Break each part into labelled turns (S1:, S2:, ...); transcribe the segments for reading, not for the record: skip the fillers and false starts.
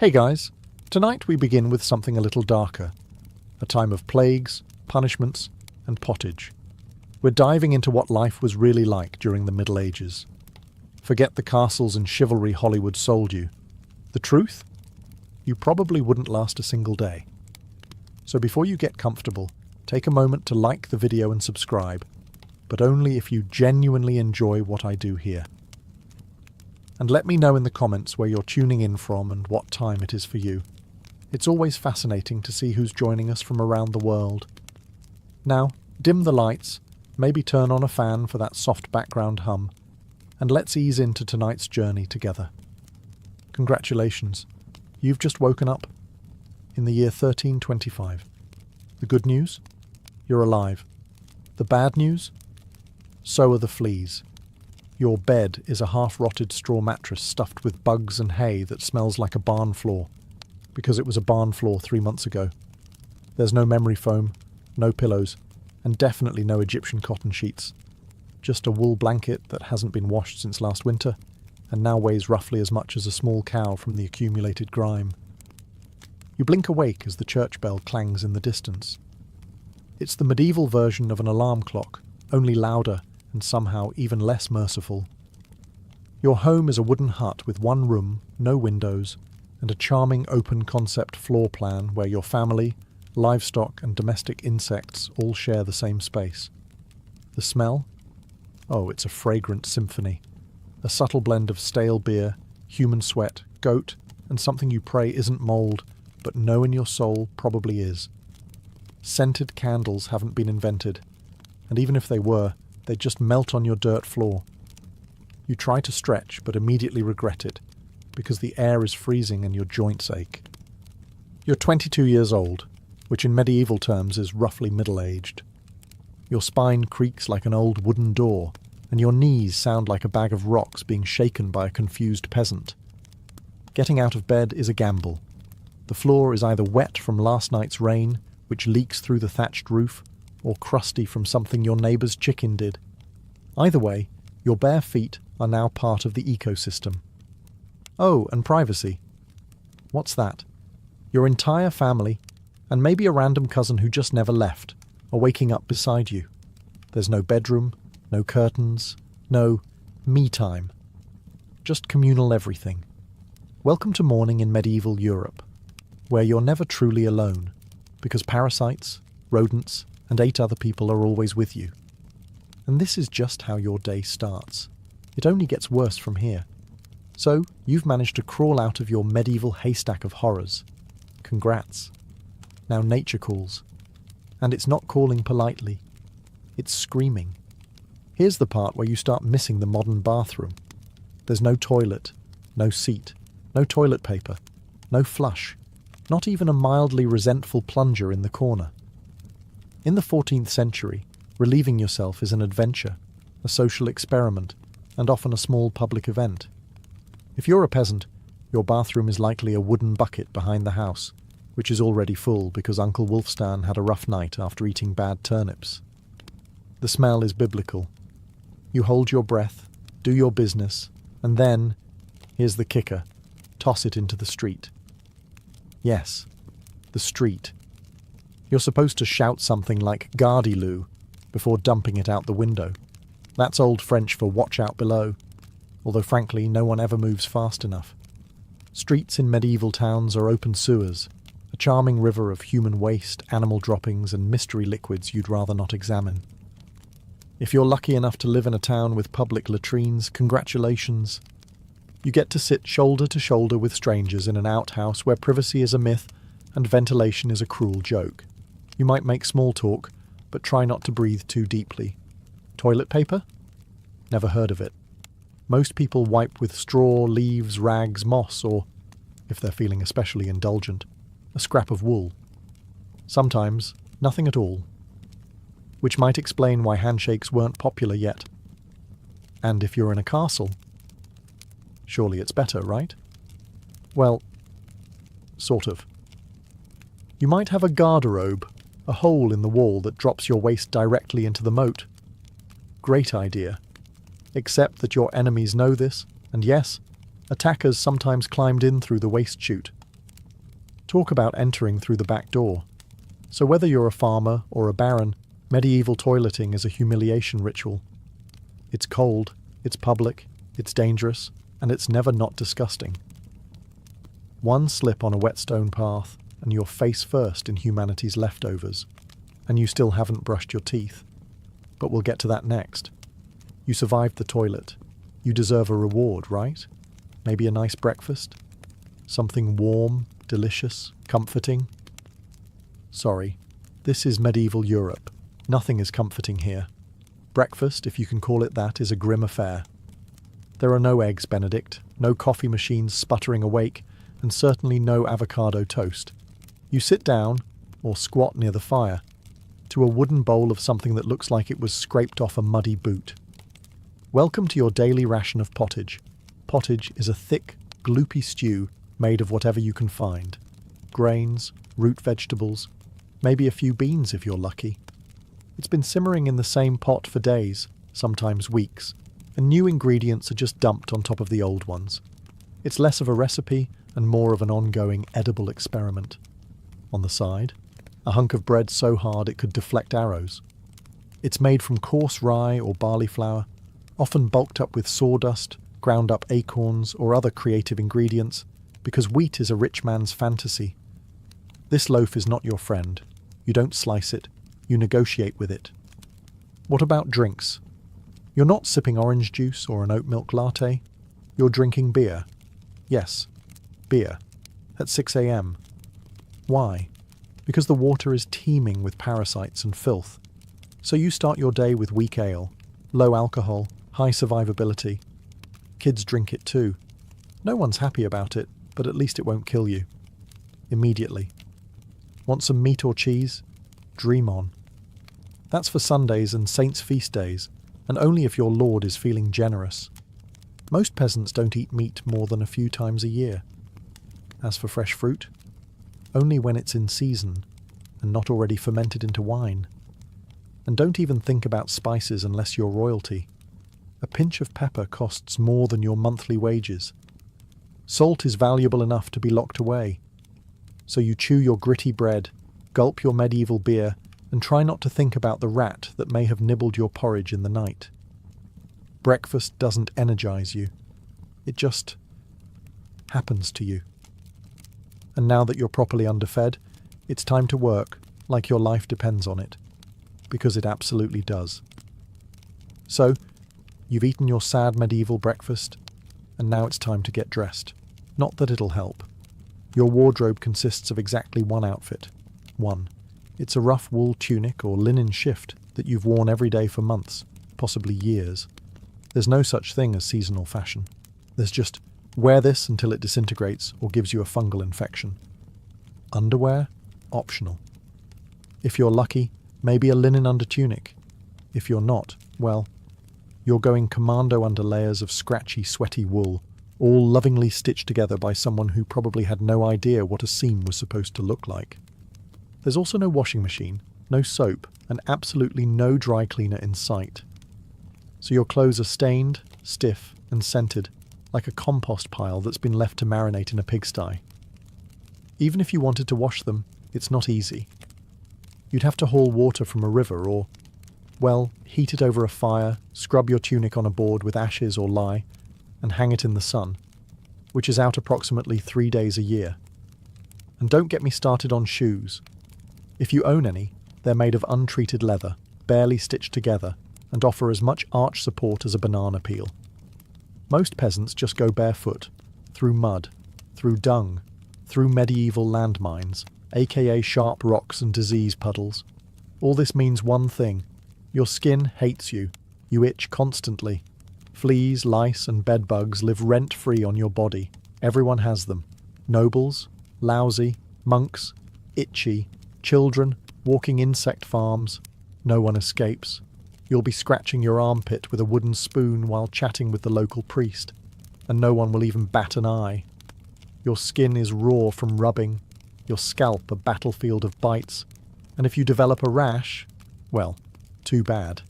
S1: Hey guys, tonight we begin with something a little darker. A time of plagues, punishments, and pottage. We're diving into what life was really like during the Middle Ages. Forget the castles and chivalry Hollywood sold you. The truth? You probably wouldn't last a single day. So before you get comfortable, take a moment to like the video and subscribe, but only if you genuinely enjoy what I do here. And let me know in the comments where you're tuning in from and what time it is for you. It's always fascinating to see who's joining us from around the world. Now, dim the lights, maybe turn on a fan for that soft background hum, and let's ease into tonight's journey together. Congratulations, you've just woken up in the year 1325. The good news? You're alive. The bad news? So are the fleas. Your bed is a half-rotted straw mattress stuffed with bugs and hay that smells like a barn floor, because it was a barn floor 3 months ago. There's no memory foam, no pillows, and definitely no Egyptian cotton sheets. Just a wool blanket that hasn't been washed since last winter, and now weighs roughly as much as a small cow from the accumulated grime. You blink awake as the church bell clangs in the distance. It's the medieval version of an alarm clock, only louder and somehow even less merciful. Your home is a wooden hut with one room, no windows, and a charming open-concept floor plan where your family, livestock and domestic insects all share the same space. The smell? Oh, it's a fragrant symphony. A subtle blend of stale beer, human sweat, goat, and something you pray isn't mould, but know in your soul probably is. Scented candles haven't been invented, and even if they were, they just melt on your dirt floor. You try to stretch, but immediately regret it, because the air is freezing and your joints ache. You're 22 years old, which in medieval terms is roughly middle-aged. Your spine creaks like an old wooden door, and your knees sound like a bag of rocks being shaken by a confused peasant. Getting out of bed is a gamble. The floor is either wet from last night's rain, which leaks through the thatched roof, or crusty from something your neighbour's chicken did. Either way, your bare feet are now part of the ecosystem. Oh, and privacy. What's that? Your entire family, and maybe a random cousin who just never left, are waking up beside you. There's no bedroom, no curtains, no me time. Just communal everything. Welcome to morning in medieval Europe, where you're never truly alone, because parasites, rodents, and 8 other people are always with you. And this is just how your day starts. It only gets worse from here. So, you've managed to crawl out of your medieval haystack of horrors. Congrats. Now nature calls. And it's not calling politely. It's screaming. Here's the part where you start missing the modern bathroom. There's no toilet, no seat, no toilet paper, no flush, not even a mildly resentful plunger in the corner. In the 14th century, relieving yourself is an adventure, a social experiment, and often a small public event. If you're a peasant, your bathroom is likely a wooden bucket behind the house, which is already full because Uncle Wolfstan had a rough night after eating bad turnips. The smell is biblical. You hold your breath, do your business, and then, here's the kicker, toss it into the street. Yes, the street. You're supposed to shout something like "Gardez-lou" before dumping it out the window. That's Old French for "watch out below," although frankly no one ever moves fast enough. Streets in medieval towns are open sewers, a charming river of human waste, animal droppings and mystery liquids you'd rather not examine. If you're lucky enough to live in a town with public latrines, congratulations. You get to sit shoulder to shoulder with strangers in an outhouse where privacy is a myth and ventilation is a cruel joke. You might make small talk, but try not to breathe too deeply. Toilet paper? Never heard of it. Most people wipe with straw, leaves, rags, moss, or, if they're feeling especially indulgent, a scrap of wool. Sometimes, nothing at all. Which might explain why handshakes weren't popular yet. And if you're in a castle, surely it's better, right? Well, sort of. You might have a garderobe, a hole in the wall that drops your waist directly into the moat. Great idea. Except that your enemies know this, and yes, attackers sometimes climbed in through the waist chute, Talk about entering through the back door. So whether you're a farmer or a baron, medieval toileting is a humiliation ritual. It's cold, it's public, it's dangerous, and it's never not disgusting. One slip on a wet stone path, and you're face first in humanity's leftovers, and you still haven't brushed your teeth. But we'll get to that next. You survived the toilet. You deserve a reward, right? Maybe a nice breakfast? Something warm, delicious, comforting? Sorry, this is medieval Europe. Nothing is comforting here. Breakfast, if you can call it that, is a grim affair. There are no eggs Benedict, no coffee machines sputtering awake, and certainly no avocado toast. You sit down, or squat near the fire, to a wooden bowl of something that looks like it was scraped off a muddy boot. Welcome to your daily ration of pottage. Pottage is a thick, gloopy stew made of whatever you can find. Grains, root vegetables, maybe a few beans if you're lucky. It's been simmering in the same pot for days, sometimes weeks, and new ingredients are just dumped on top of the old ones. It's less of a recipe and more of an ongoing edible experiment. On the side, a hunk of bread so hard it could deflect arrows. It's made from coarse rye or barley flour, often bulked up with sawdust, ground up acorns or other creative ingredients, because wheat is a rich man's fantasy. This loaf is not your friend. You don't slice it, you negotiate with it. What about drinks? You're not sipping orange juice or an oat milk latte. You're drinking beer. Yes, beer. At 6 a.m. Why? Because the water is teeming with parasites and filth. So you start your day with weak ale, low alcohol, high survivability. Kids drink it too. No one's happy about it, but at least it won't kill you. Immediately. Want some meat or cheese? Dream on. That's for Sundays and saints' feast days, and only if your lord is feeling generous. Most peasants don't eat meat more than a few times a year. As for fresh fruit, only when it's in season and not already fermented into wine. And don't even think about spices unless you're royalty. A pinch of pepper costs more than your monthly wages. Salt is valuable enough to be locked away. So you chew your gritty bread, gulp your medieval beer, and try not to think about the rat that may have nibbled your porridge in the night. Breakfast doesn't energize you. It just happens to you. And now that you're properly underfed, it's time to work like your life depends on it. Because it absolutely does. So, you've eaten your sad medieval breakfast, and now it's time to get dressed. Not that it'll help. Your wardrobe consists of exactly one outfit. One. It's a rough wool tunic or linen shift that you've worn every day for months, possibly years. There's no such thing as seasonal fashion. There's just wear this until it disintegrates or gives you a fungal infection. Underwear? Optional. If you're lucky, maybe a linen undertunic. If you're not, well, you're going commando under layers of scratchy, sweaty wool, all lovingly stitched together by someone who probably had no idea what a seam was supposed to look like. There's also no washing machine, no soap, and absolutely no dry cleaner in sight. So your clothes are stained, stiff, and scented, like a compost pile that's been left to marinate in a pigsty. Even if you wanted to wash them, it's not easy. You'd have to haul water from a river or, well, heat it over a fire, scrub your tunic on a board with ashes or lye, and hang it in the sun, which is out approximately 3 days a year. And don't get me started on shoes. If you own any, they're made of untreated leather, barely stitched together, and offer as much arch support as a banana peel. Most peasants just go barefoot, through mud, through dung, through medieval landmines, aka sharp rocks and disease puddles. All this means one thing. Your skin hates you. You itch constantly. Fleas, lice, and bedbugs live rent-free on your body. Everyone has them. Nobles, lousy, monks, itchy, children, walking insect farms. No one escapes. You'll be scratching your armpit with a wooden spoon while chatting with the local priest, and no one will even bat an eye. Your skin is raw from rubbing, your scalp a battlefield of bites, and if you develop a rash, well, too bad.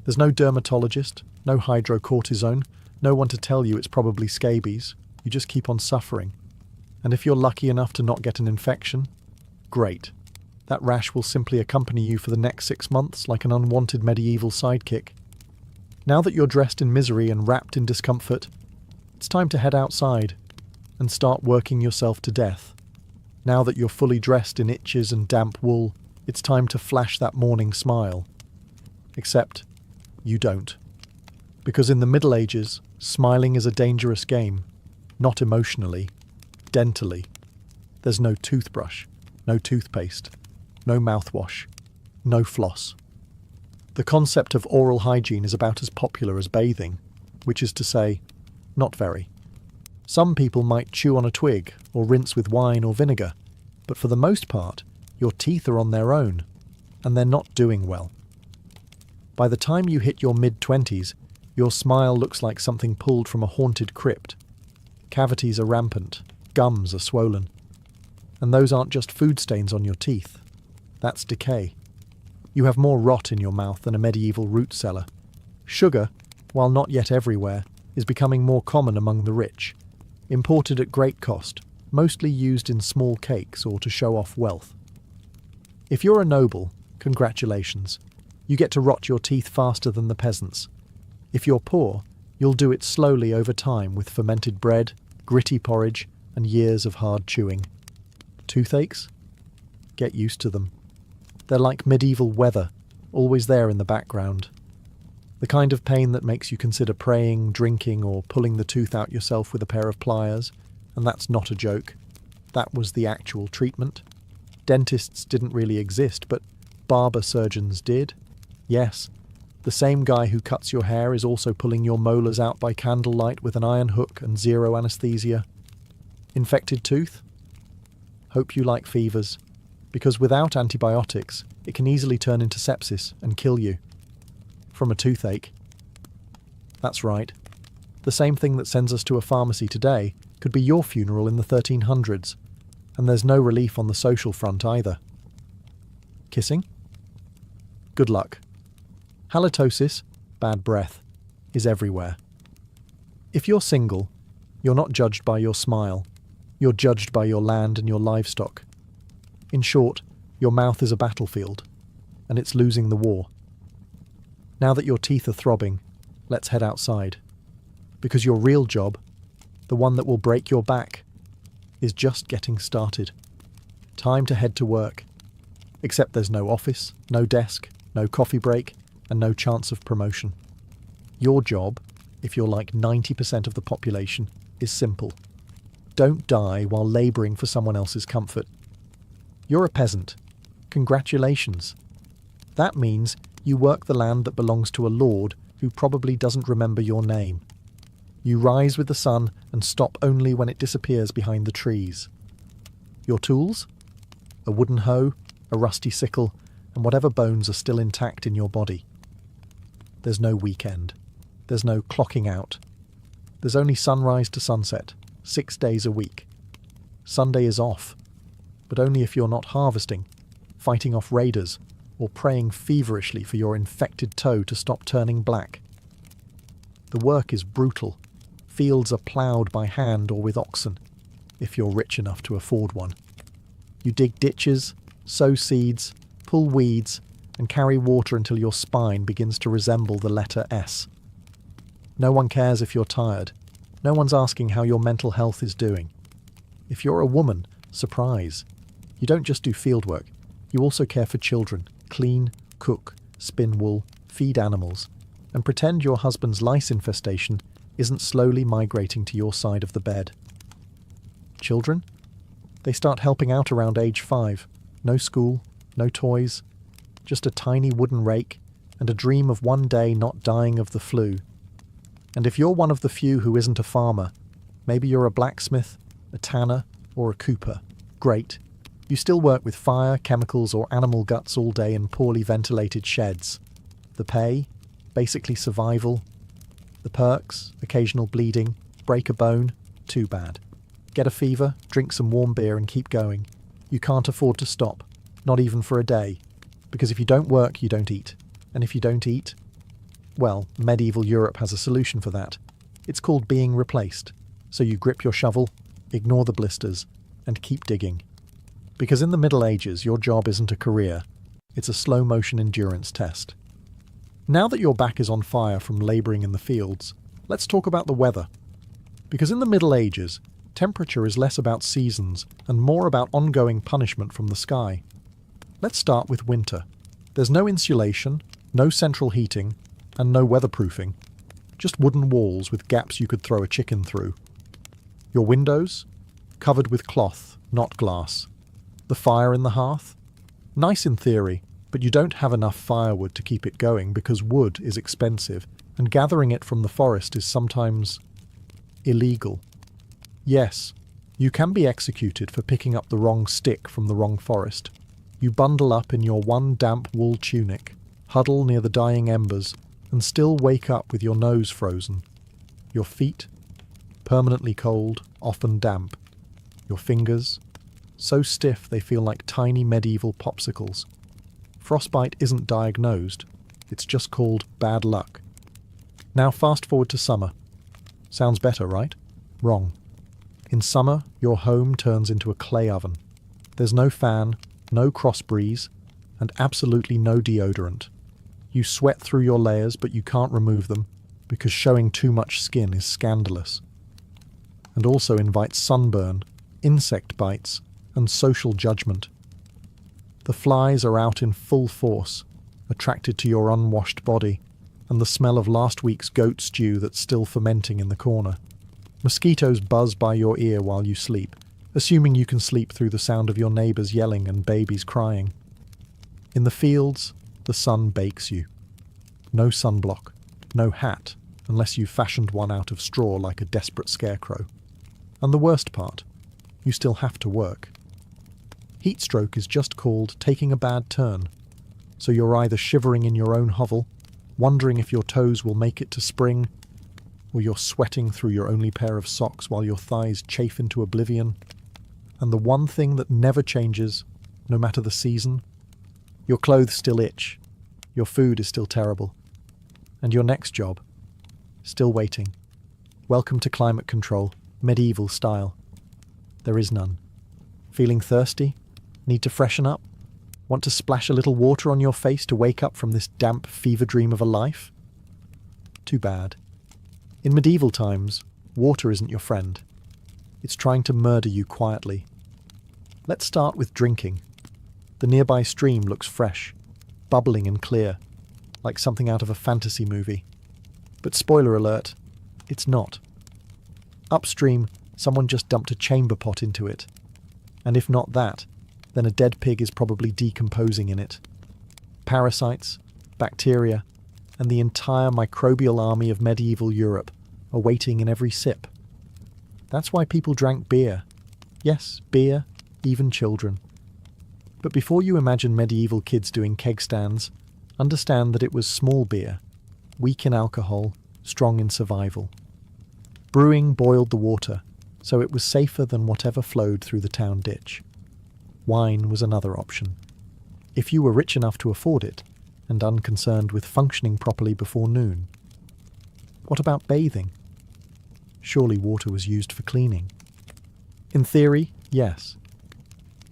S1: There's no dermatologist, no hydrocortisone, no one to tell you it's probably scabies. You just keep on suffering. And if you're lucky enough to not get an infection, great. That rash will simply accompany you for the next 6 months like an unwanted medieval sidekick. Now that you're dressed in misery and wrapped in discomfort, it's time to head outside and start working yourself to death. Now that you're fully dressed in itches and damp wool, it's time to flash that morning smile. Except, you don't. Because in the Middle Ages, smiling is a dangerous game. Not emotionally, dentally. There's no toothbrush, no toothpaste, no mouthwash, no floss. The concept of oral hygiene is about as popular as bathing, which is to say, not very. Some people might chew on a twig or rinse with wine or vinegar, but for the most part, your teeth are on their own, and they're not doing well. By the time you hit your mid-20s, your smile looks like something pulled from a haunted crypt. Cavities are rampant, gums are swollen. And those aren't just food stains on your teeth. That's decay. You have more rot in your mouth than a medieval root cellar. Sugar, while not yet everywhere, is becoming more common among the rich. Imported at great cost, mostly used in small cakes or to show off wealth. If you're a noble, congratulations. You get to rot your teeth faster than the peasants. If you're poor, you'll do it slowly over time with fermented bread, gritty porridge, and years of hard chewing. Toothaches? Get used to them. They're like medieval weather, always there in the background. The kind of pain that makes you consider praying, drinking, or pulling the tooth out yourself with a pair of pliers, and that's not a joke. That was the actual treatment. Dentists didn't really exist, but barber surgeons did. Yes, the same guy who cuts your hair is also pulling your molars out by candlelight with an iron hook and zero anesthesia. Infected tooth? Hope you like fevers, because without antibiotics, it can easily turn into sepsis and kill you. From a toothache. That's right. The same thing that sends us to a pharmacy today could be your funeral in the 1300s, and there's no relief on the social front either. Kissing? Good luck. Halitosis, bad breath, is everywhere. If you're single, you're not judged by your smile. You're judged by your land and your livestock. In short, your mouth is a battlefield, and it's losing the war. Now that your teeth are throbbing, let's head outside. Because your real job, the one that will break your back, is just getting started. Time to head to work. Except there's no office, no desk, no coffee break, and no chance of promotion. Your job, if you're like 90% of the population, is simple. Don't die while labouring for someone else's comfort. You're a peasant. Congratulations. That means you work the land that belongs to a lord who probably doesn't remember your name. You rise with the sun and stop only when it disappears behind the trees. Your tools? A wooden hoe, a rusty sickle, and whatever bones are still intact in your body. There's no weekend. There's no clocking out. There's only sunrise to sunset, 6 days a week. Sunday is off, but only if you're not harvesting, fighting off raiders, or praying feverishly for your infected toe to stop turning black. The work is brutal. Fields are ploughed by hand or with oxen, if you're rich enough to afford one. You dig ditches, sow seeds, pull weeds, and carry water until your spine begins to resemble the letter S. No one cares if you're tired. No one's asking how your mental health is doing. If you're a woman, surprise. You don't just do fieldwork. You also care for children, clean, cook, spin wool, feed animals, and pretend your husband's lice infestation isn't slowly migrating to your side of the bed. Children? They start helping out around age 5. No school, no toys, just a tiny wooden rake and a dream of one day not dying of the flu. And if you're one of the few who isn't a farmer, maybe you're a blacksmith, a tanner, or a cooper. Great. You still work with fire, chemicals, or animal guts all day in poorly ventilated sheds. The pay? Basically survival. The perks? Occasional bleeding. Break a bone? Too bad. Get a fever, drink some warm beer and keep going. You can't afford to stop. Not even for a day. Because if you don't work, you don't eat. And if you don't eat, well, medieval Europe has a solution for that. It's called being replaced. So you grip your shovel, ignore the blisters, and keep digging. Because in the Middle Ages, your job isn't a career, it's a slow-motion endurance test. Now that your back is on fire from labouring in the fields, let's talk about the weather. Because in the Middle Ages, temperature is less about seasons and more about ongoing punishment from the sky. Let's start with winter. There's no insulation, no central heating, and no weatherproofing. Just wooden walls with gaps you could throw a chicken through. Your windows? Covered with cloth, not glass. The fire in the hearth? Nice in theory, but you don't have enough firewood to keep it going because wood is expensive, and gathering it from the forest is sometimes illegal. Yes, you can be executed for picking up the wrong stick from the wrong forest. You bundle up in your one damp wool tunic, huddle near the dying embers, and still wake up with your nose frozen. Your feet? Permanently cold, often damp. Your fingers? So stiff they feel like tiny medieval popsicles. Frostbite isn't diagnosed, it's just called bad luck. Now fast forward to summer. Sounds better, right? Wrong. In summer, your home turns into a clay oven. There's no fan, no cross breeze, and absolutely no deodorant. You sweat through your layers, but you can't remove them, because showing too much skin is scandalous. And also invites sunburn, insect bites, and social judgment. The flies are out in full force, attracted to your unwashed body, and the smell of last week's goat stew that's still fermenting in the corner. Mosquitoes buzz by your ear while you sleep, assuming you can sleep through the sound of your neighbours yelling and babies crying. In the fields, the sun bakes you. No sunblock, no hat, unless you've fashioned one out of straw like a desperate scarecrow. And the worst part, you still have to work. Heatstroke is just called taking a bad turn, so you're either shivering in your own hovel, wondering if your toes will make it to spring, or you're sweating through your only pair of socks while your thighs chafe into oblivion. And the one thing that never changes, no matter the season, your clothes still itch, your food is still terrible, and your next job, still waiting. Welcome to climate control, medieval style. There is none. Feeling thirsty? Need to freshen up? Want to splash a little water on your face to wake up from this damp fever dream of a life? Too bad. In medieval times, water isn't your friend. It's trying to murder you quietly. Let's start with drinking. The nearby stream looks fresh, bubbling and clear, like something out of a fantasy movie. But spoiler alert, it's not. Upstream, someone just dumped a chamber pot into it. And if not that, then a dead pig is probably decomposing in it. Parasites, bacteria, and the entire microbial army of medieval Europe are waiting in every sip. That's why people drank beer. Yes, beer, even children. But before you imagine medieval kids doing keg stands, understand that it was small beer, weak in alcohol, strong in survival. Brewing boiled the water, so it was safer than whatever flowed through the town ditch. Wine was another option. If you were rich enough to afford it, and unconcerned with functioning properly before noon. What about bathing? Surely water was used for cleaning. In theory, yes.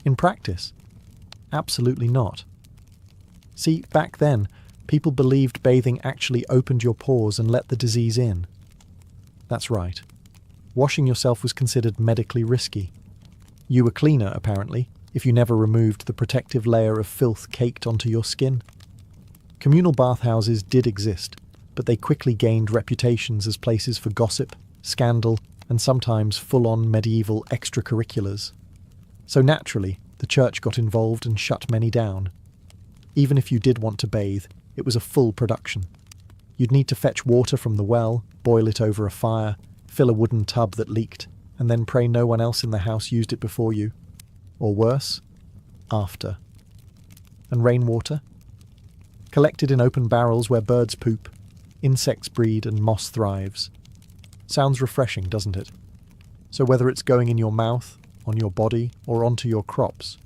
S1: In practice, absolutely not. See, back then, people believed bathing actually opened your pores and let the disease in. That's right. Washing yourself was considered medically risky. You were cleaner, apparently, if you never removed the protective layer of filth caked onto your skin. Communal bathhouses did exist, but they quickly gained reputations as places for gossip, scandal, and sometimes full-on medieval extracurriculars. So naturally, the church got involved and shut many down. Even if you did want to bathe, it was a full production. You'd need to fetch water from the well, boil it over a fire, fill a wooden tub that leaked, and then pray no one else in the house used it before you. Or worse, after. And rainwater? Collected in open barrels where birds poop, insects breed and moss thrives. Sounds refreshing, doesn't it? So whether it's going in your mouth, on your body, or onto your crops,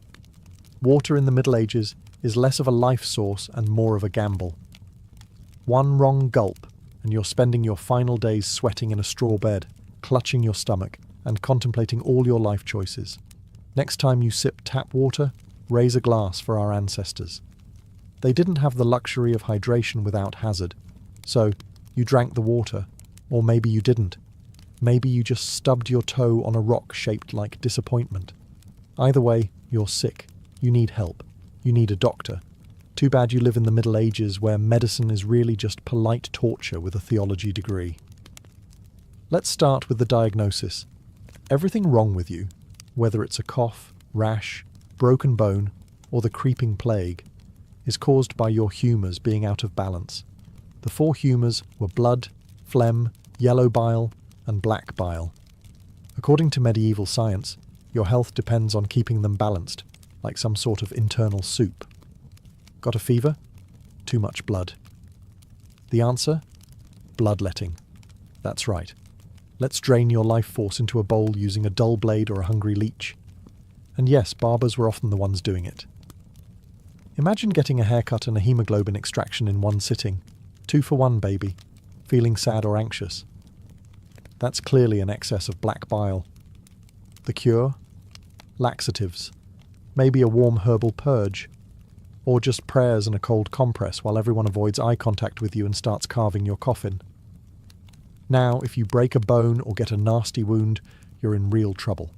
S1: water in the Middle Ages is less of a life source and more of a gamble. One wrong gulp, and you're spending your final days sweating in a straw bed, clutching your stomach, and contemplating all your life choices. Next time you sip tap water, raise a glass for our ancestors. They didn't have the luxury of hydration without hazard, so you drank the water, or maybe you didn't. Maybe you just stubbed your toe on a rock shaped like disappointment. Either way, you're sick. You need help. You need a doctor. Too bad you live in the Middle Ages where medicine is really just polite torture with a theology degree. Let's start with the diagnosis. Everything wrong with you, whether it's a cough, rash, broken bone, or the creeping plague, is caused by your humours being out of balance. The 4 humours were blood, phlegm, yellow bile, and black bile. According to medieval science, your health depends on keeping them balanced, like some sort of internal soup. Got a fever? Too much blood. The answer? Bloodletting. That's right. Let's drain your life force into a bowl using a dull blade or a hungry leech. And yes, barbers were often the ones doing it. Imagine getting a haircut and a hemoglobin extraction in one sitting. 2 for 1, baby. Feeling sad or anxious? That's clearly an excess of black bile. The cure? Laxatives. Maybe a warm herbal purge. Or just prayers and a cold compress while everyone avoids eye contact with you and starts carving your coffin. Now, if you break a bone or get a nasty wound, you're in real trouble.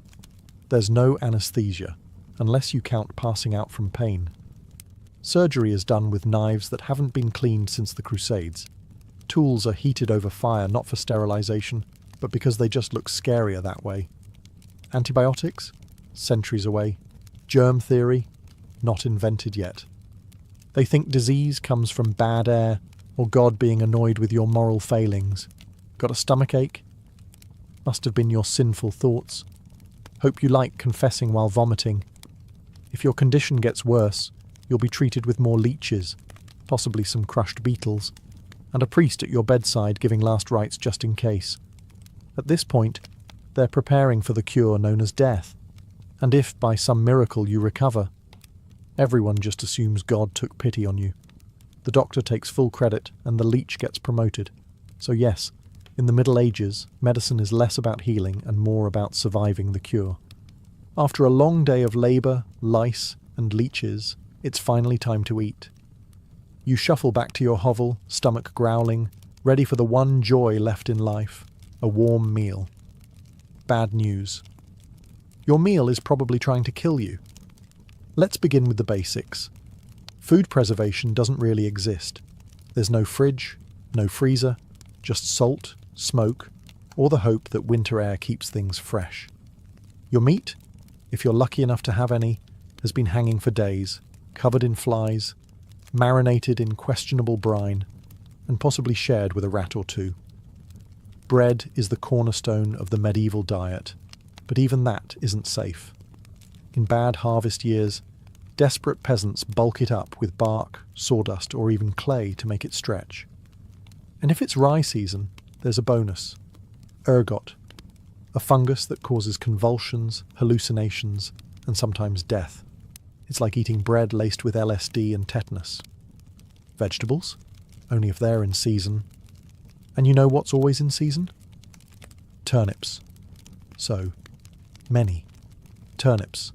S1: There's no anesthesia, unless you count passing out from pain. Surgery is done with knives that haven't been cleaned since the Crusades. Tools are heated over fire not for sterilization, but because they just look scarier that way. Antibiotics? Centuries away. Germ theory? Not invented yet. They think disease comes from bad air or God being annoyed with your moral failings. Got a stomachache? Must have been your sinful thoughts. Hope you like confessing while vomiting. If your condition gets worse, you'll be treated with more leeches, possibly some crushed beetles, and a priest at your bedside giving last rites just in case. At this point, they're preparing for the cure known as death. And if, by some miracle, you recover, everyone just assumes God took pity on you. The doctor takes full credit and the leech gets promoted. So yes, in the Middle Ages, medicine is less about healing and more about surviving the cure. After a long day of labour, lice, and leeches, it's finally time to eat. You shuffle back to your hovel, stomach growling, ready for the one joy left in life, a warm meal. Bad news. Your meal is probably trying to kill you. Let's begin with the basics. Food preservation doesn't really exist. There's no fridge, no freezer, just salt, smoke, or the hope that winter air keeps things fresh. Your meat, if you're lucky enough to have any, has been hanging for days, covered in flies, marinated in questionable brine, and possibly shared with a rat or 2. Bread is the cornerstone of the medieval diet, but even that isn't safe. In bad harvest years, desperate peasants bulk it up with bark, sawdust, or even clay to make it stretch. And if it's rye season, there's a bonus. Ergot, a fungus that causes convulsions, hallucinations, and sometimes death. It's like eating bread laced with LSD and tetanus. Vegetables? Only if they're in season. And you know what's always in season? Turnips. So, many. Turnips.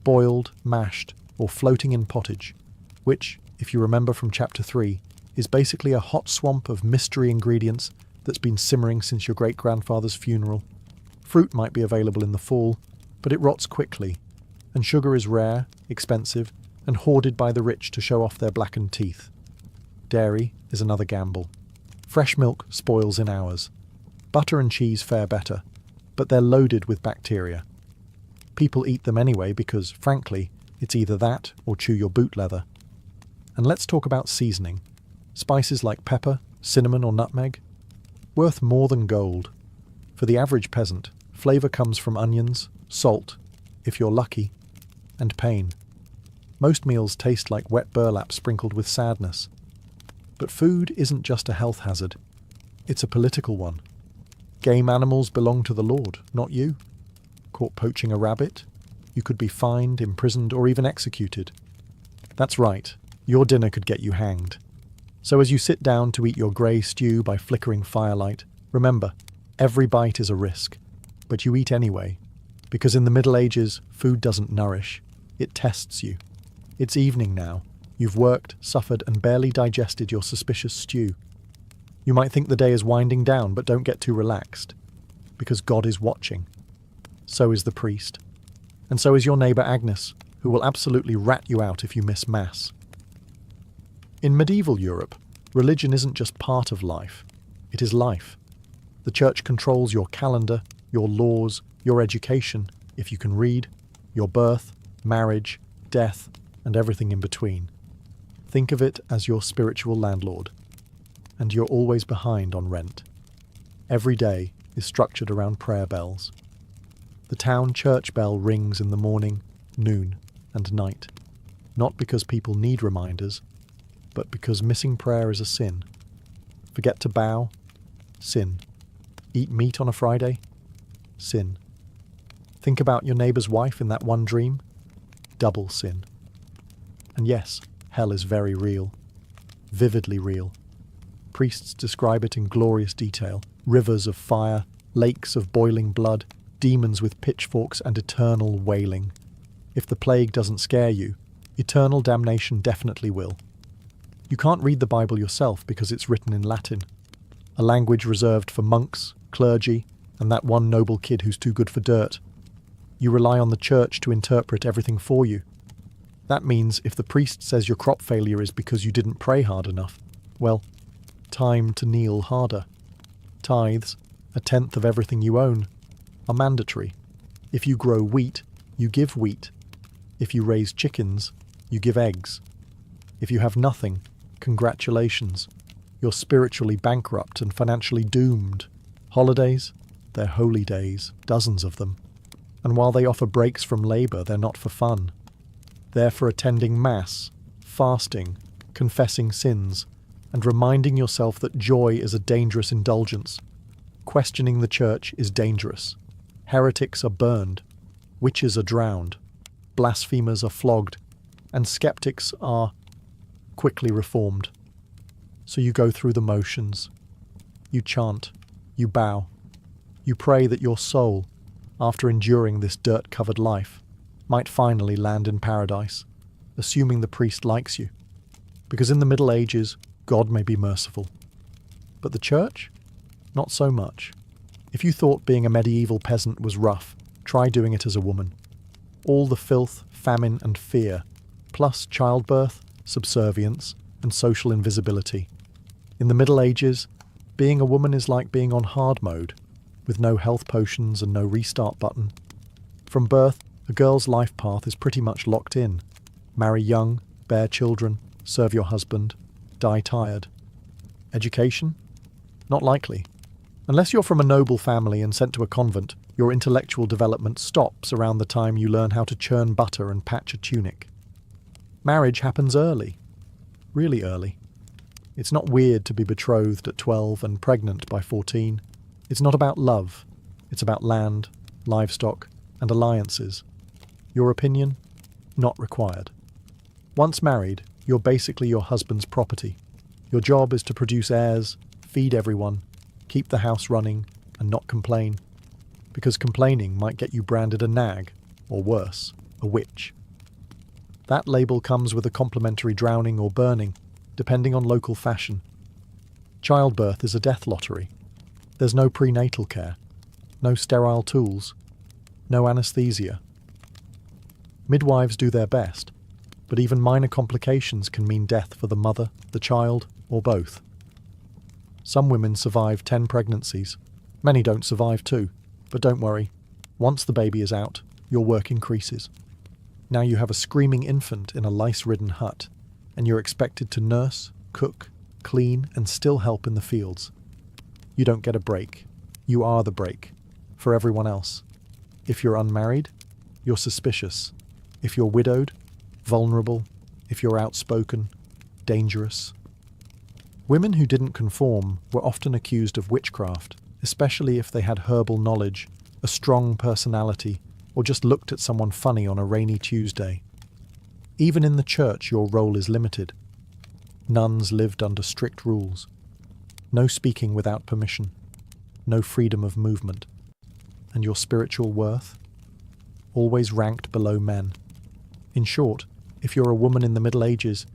S1: Boiled, mashed, or floating in pottage, which, if you remember from Chapter 3, is basically a hot swamp of mystery ingredients that's been simmering since your great-grandfather's funeral. Fruit might be available in the fall, but it rots quickly, and sugar is rare, expensive, and hoarded by the rich to show off their blackened teeth. Dairy is another gamble. Fresh milk spoils in hours. Butter and cheese fare better, but they're loaded with bacteria. People eat them anyway because, frankly, it's either that or chew your boot leather. And let's talk about seasoning. Spices like pepper, cinnamon or nutmeg? Worth more than gold. For the average peasant, flavour comes from onions, salt, if you're lucky, and pain. Most meals taste like wet burlap sprinkled with sadness. But food isn't just a health hazard. It's a political one. Game animals belong to the Lord, not you. Caught poaching a rabbit? You could be fined, imprisoned, or even executed. That's right, your dinner could get you hanged. So as you sit down to eat your grey stew by flickering firelight, remember, every bite is a risk. but you eat anyway, because in the Middle Ages, food doesn't nourish, it tests you. It's evening now. You've worked, suffered, and barely digested your suspicious stew. You might think the day is winding down, but don't get too relaxed, because God is watching. So is the priest. And so is your neighbour Agnes, who will absolutely rat you out if you miss Mass. In medieval Europe, religion isn't just part of life, it is life. The church controls your calendar, your laws, your education, if you can read, your birth, marriage, death, and everything in between. Think of it as your spiritual landlord. And you're always behind on rent. Every day is structured around prayer bells. The town church bell rings in the morning, noon, and night. Not because people need reminders, but because missing prayer is a sin. Forget to bow? Sin. Eat meat on a Friday? Sin. Think about your neighbour's wife in that one dream? Double sin. And yes, hell is very real. Vividly real. Priests describe it in glorious detail. Rivers of fire, lakes of boiling blood, demons with pitchforks and eternal wailing. If the plague doesn't scare you, eternal damnation definitely will. You can't read the Bible yourself because it's written in Latin, a language reserved for monks, clergy, and that one noble kid who's too good for dirt. You rely on the church to interpret everything for you. That means if the priest says your crop failure is because you didn't pray hard enough, well, time to kneel harder. Tithes, 1/10 of everything you own, are mandatory. If you grow wheat, you give wheat. If you raise chickens, you give eggs. If you have nothing, congratulations. You're spiritually bankrupt and financially doomed. Holidays? They're holy days, dozens of them. And while they offer breaks from labour, they're not for fun. They're for attending Mass, fasting, confessing sins, and reminding yourself that joy is a dangerous indulgence. Questioning the church is dangerous. Heretics are burned, witches are drowned, blasphemers are flogged, and skeptics are quickly reformed. So you go through the motions. You chant, you bow, you pray that your soul, after enduring this dirt-covered life, might finally land in paradise, assuming the priest likes you. Because in the Middle Ages, God may be merciful. But the church? Not so much. If you thought being a medieval peasant was rough, try doing it as a woman. All the filth, famine, and fear, plus childbirth, subservience, and social invisibility. In the Middle Ages, being a woman is like being on hard mode, with no health potions and no restart button. From birth, a girl's life path is pretty much locked in. Marry young, bear children, serve your husband, die tired. Education? Not likely. Unless you're from a noble family and sent to a convent, your intellectual development stops around the time you learn how to churn butter and patch a tunic. Marriage happens early. Really early. It's not weird to be betrothed at 12 and pregnant by 14. It's not about love. It's about land, livestock, and alliances. Your opinion? Not required. Once married, you're basically your husband's property. Your job is to produce heirs, feed everyone, keep the house running, and not complain. Because complaining might get you branded a nag, or worse, a witch. That label comes with a complimentary drowning or burning, depending on local fashion. Childbirth is a death lottery. There's no prenatal care, no sterile tools, no anesthesia. Midwives do their best, but even minor complications can mean death for the mother, the child, or both. Some women survive 10 pregnancies. Many don't survive 2, but don't worry. Once the baby is out, your work increases. Now you have a screaming infant in a lice-ridden hut, and you're expected to nurse, cook, clean, and still help in the fields. You don't get a break. You are the break, for everyone else. If you're unmarried, you're suspicious. If you're widowed, vulnerable. If you're outspoken, dangerous. Women who didn't conform were often accused of witchcraft, especially if they had herbal knowledge, a strong personality, or just looked at someone funny on a rainy Tuesday. Even in the church, your role is limited. Nuns lived under strict rules. No speaking without permission. No freedom of movement. and your spiritual worth? Always ranked below men. In short, if you're a woman in the Middle Ages,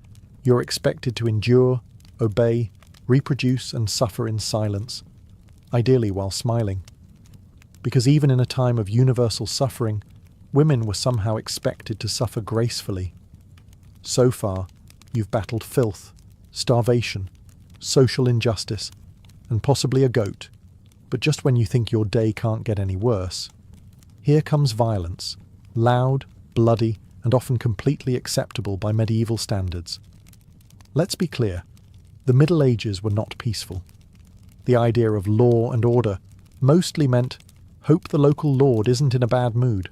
S1: you're expected to endure, obey, reproduce and suffer in silence, ideally while smiling. Because even in a time of universal suffering, women were somehow expected to suffer gracefully. So far, you've battled filth, starvation, social injustice, and possibly a goat. But just when you think your day can't get any worse, here comes violence, loud, bloody, and often completely acceptable by medieval standards. Let's be clear, the Middle Ages were not peaceful. The idea of law and order mostly meant, hope the local lord isn't in a bad mood.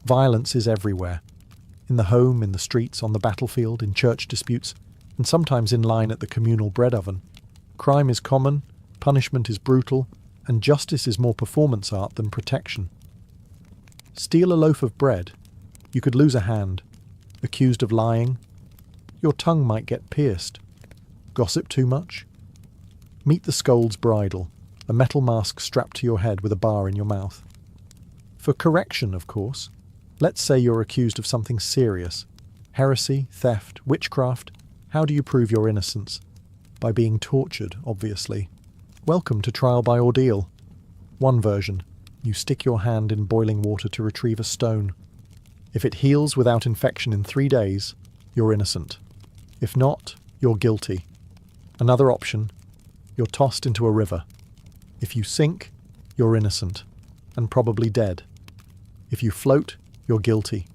S1: Violence is everywhere. In the home, in the streets, on the battlefield, in church disputes, and sometimes in line at the communal bread oven. Crime is common, punishment is brutal, and justice is more performance art than protection. Steal a loaf of bread, you could lose a hand. Accused of lying, your tongue might get pierced. Gossip too much? Meet the scold's bridle, a metal mask strapped to your head with a bar in your mouth. For correction, of course, let's say you're accused of something serious. Heresy, theft, witchcraft. How do you prove your innocence? By being tortured, obviously. Welcome to trial by ordeal. One version, you stick your hand in boiling water to retrieve a stone. If it heals without infection in 3 days, you're innocent. If not, you're guilty. Another option, you're tossed into a river. If you sink, you're innocent, and probably dead. If you float, you're guilty,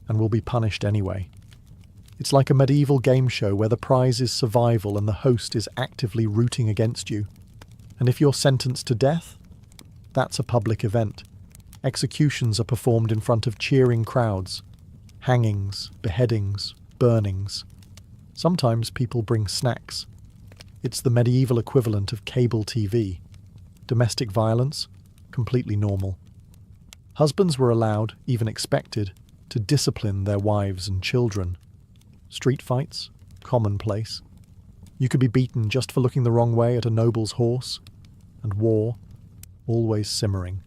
S1: and will be punished anyway. It's like a medieval game show where the prize is survival and the host is actively rooting against you. And if you're sentenced to death, that's a public event. Executions are performed in front of cheering crowds. Hangings, beheadings, burnings. Sometimes people bring snacks. It's the medieval equivalent of cable TV. Domestic violence, completely normal. Husbands were allowed, even expected, to discipline their wives and children. Street fights, commonplace. You could be beaten just for looking the wrong way at a noble's horse. And war, always simmering.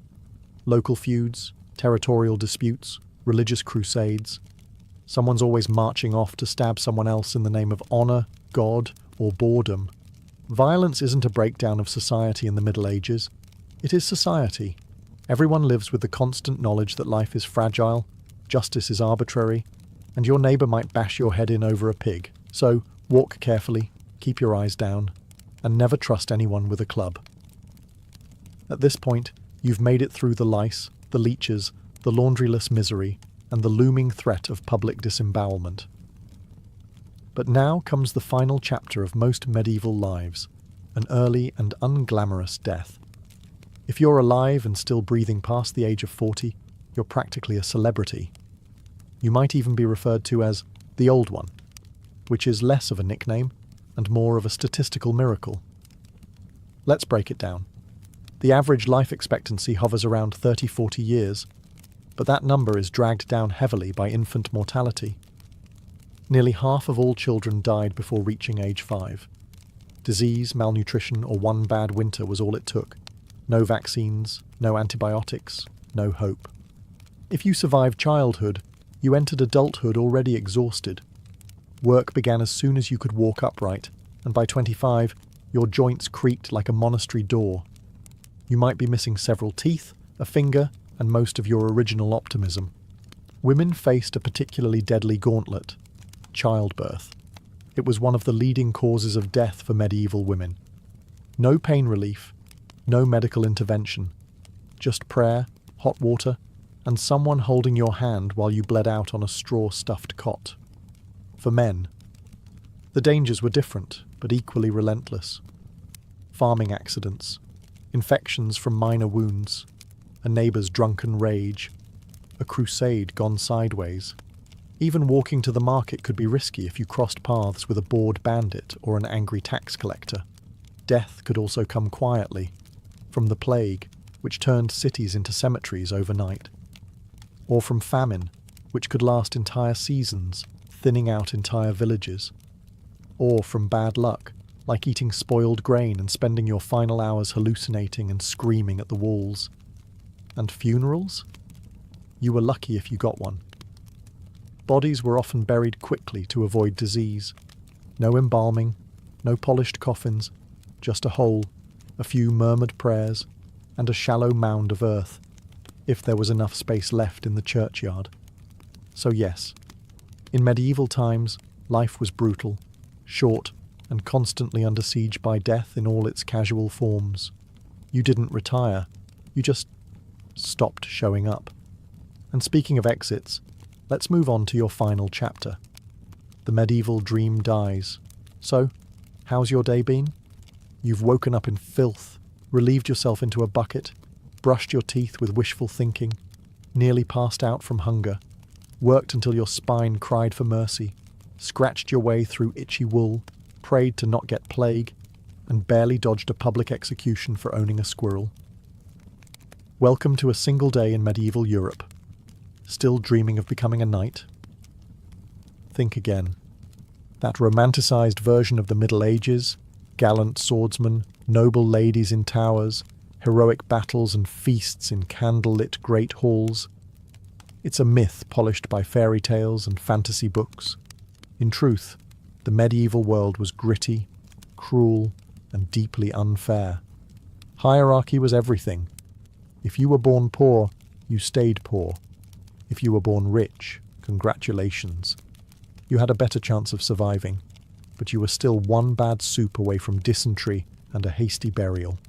S1: Local feuds, territorial disputes, religious crusades. Someone's always marching off to stab someone else in the name of honour, God, or boredom. Violence isn't a breakdown of society in the Middle Ages. It is society. Everyone lives with the constant knowledge that life is fragile, justice is arbitrary, and your neighbour might bash your head in over a pig. So, walk carefully, keep your eyes down, and never trust anyone with a club. At this point, you've made it through the lice, the leeches, the laundryless misery, and the looming threat of public disembowelment. But now comes the final chapter of most medieval lives, an early and unglamorous death. If you're alive and still breathing past the age of 40, you're practically a celebrity. You might even be referred to as the Old One, which is less of a nickname and more of a statistical miracle. Let's break it down. The average life expectancy hovers around 30-40 years, but that number is dragged down heavily by infant mortality. Nearly half of all children died before reaching age 5. Disease, malnutrition, or one bad winter was all it took. No vaccines, no antibiotics, no hope. If you survived childhood, you entered adulthood already exhausted. Work began as soon as you could walk upright, and by 25, your joints creaked like a monastery door. You might be missing several teeth, a finger, and most of your original optimism. Women faced a particularly deadly gauntlet: childbirth. It was one of the leading causes of death for medieval women. No pain relief, no medical intervention, just prayer, hot water, and someone holding your hand while you bled out on a straw-stuffed cot. For men, the dangers were different, but equally relentless. Farming accidents, infections from minor wounds, a neighbour's drunken rage, a crusade gone sideways. Even walking to the market could be risky if you crossed paths with a bored bandit or an angry tax collector. Death could also come quietly, from the plague, which turned cities into cemeteries overnight, or from famine, which could last entire seasons, thinning out entire villages, or from bad luck, like eating spoiled grain and spending your final hours hallucinating and screaming at the walls. And funerals? You were lucky if you got one. Bodies were often buried quickly to avoid disease. No embalming, no polished coffins, just a hole, a few murmured prayers, and a shallow mound of earth, if there was enough space left in the churchyard. So yes, in medieval times, life was brutal, short, and constantly under siege by death in all its casual forms. You didn't retire, you just stopped showing up. And speaking of exits, let's move on to your final chapter. The medieval dream dies. So, how's your day been? You've woken up in filth, relieved yourself into a bucket, brushed your teeth with wishful thinking, nearly passed out from hunger, worked until your spine cried for mercy, scratched your way through itchy wool, prayed to not get plague, and barely dodged a public execution for owning a squirrel. Welcome to a single day in medieval Europe. Still dreaming of becoming a knight? Think again. That romanticised version of the Middle Ages, gallant swordsmen, noble ladies in towers, heroic battles and feasts in candle-lit great halls. It's a myth polished by fairy tales and fantasy books. In truth, the medieval world was gritty, cruel, and deeply unfair. Hierarchy was everything. If you were born poor, you stayed poor. If you were born rich, congratulations. You had a better chance of surviving, but you were still one bad soup away from dysentery and a hasty burial.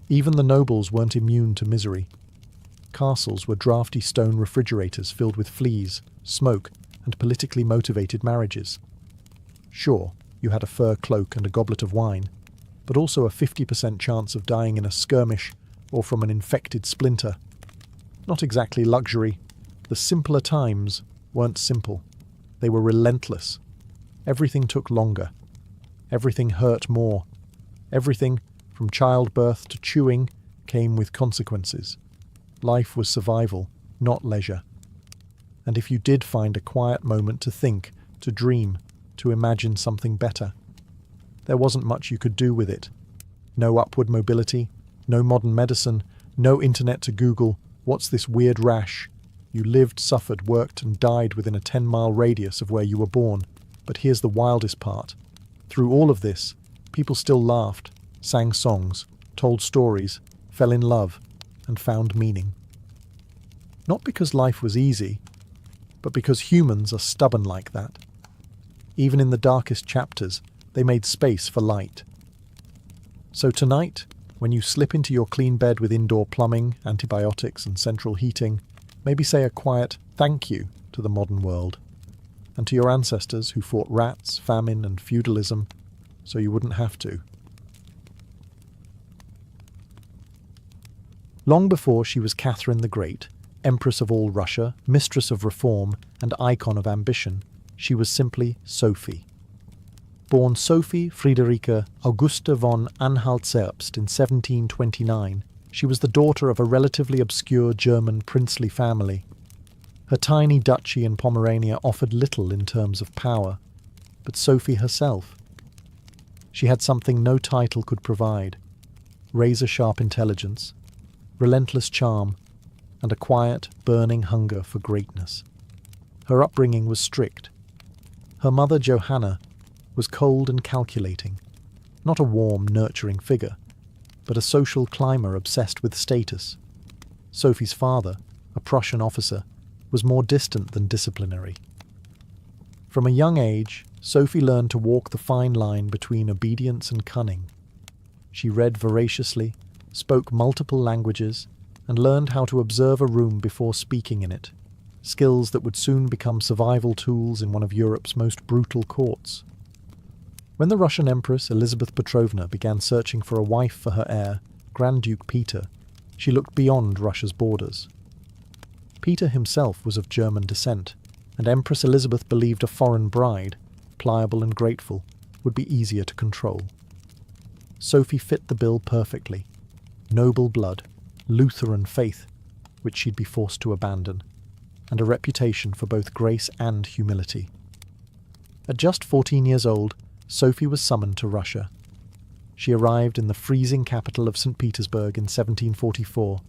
S1: Even the nobles weren't immune to misery. Castles were drafty stone refrigerators filled with fleas, smoke, and politically motivated marriages. Sure, you had a fur cloak and a goblet of wine, but also a 50% chance of dying in a skirmish or from an infected splinter. Not exactly luxury. The simpler times weren't simple. They were relentless. Everything took longer. Everything hurt more. Everything, from childbirth to chewing, came with consequences. Life was survival, not leisure. And if you did find a quiet moment to think, to dream, to imagine something better, there wasn't much you could do with it. No upward mobility, no modern medicine, no internet to Google, what's this weird rash? You lived, suffered, worked, and died within a 10-mile radius of where you were born. But here's the wildest part. Through all of this, people still laughed, sang songs, told stories, fell in love, and found meaning. Not because life was easy, but because humans are stubborn like that. Even in the darkest chapters, they made space for light. So tonight, when you slip into your clean bed with indoor plumbing, antibiotics, and central heating, maybe say a quiet thank you to the modern world, and to your ancestors who fought rats, famine, and feudalism, so you wouldn't have to. Long before she was Catherine the Great, Empress of all Russia, mistress of reform, and icon of ambition, she was simply Sophie. Born Sophie Friederike Augusta von Anhalt-Zerbst in 1729, she was the daughter of a relatively obscure German princely family. Her tiny duchy in Pomerania offered little in terms of power, but Sophie herself. She had something no title could provide: razor-sharp intelligence, relentless charm, and a quiet, burning hunger for greatness. Her upbringing was strict. Her mother, Johanna, was cold and calculating, not a warm, nurturing figure, but a social climber obsessed with status. Sophie's father, a Prussian officer, was more distant than disciplinary. From a young age, Sophie learned to walk the fine line between obedience and cunning. She read voraciously, spoke multiple languages, and learned how to observe a room before speaking in it, skills that would soon become survival tools in one of Europe's most brutal courts. When the Russian Empress Elizabeth Petrovna began searching for a wife for her heir, Grand Duke Peter, she looked beyond Russia's borders. Peter himself was of German descent, and Empress Elizabeth believed a foreign bride, pliable and grateful, would be easier to control. Sophie fit the bill perfectly. Noble blood, Lutheran faith, which she'd be forced to abandon, and a reputation for both grace and humility. At just 14 years old, Sophie was summoned to Russia. She arrived in the freezing capital of St. Petersburg in 1744,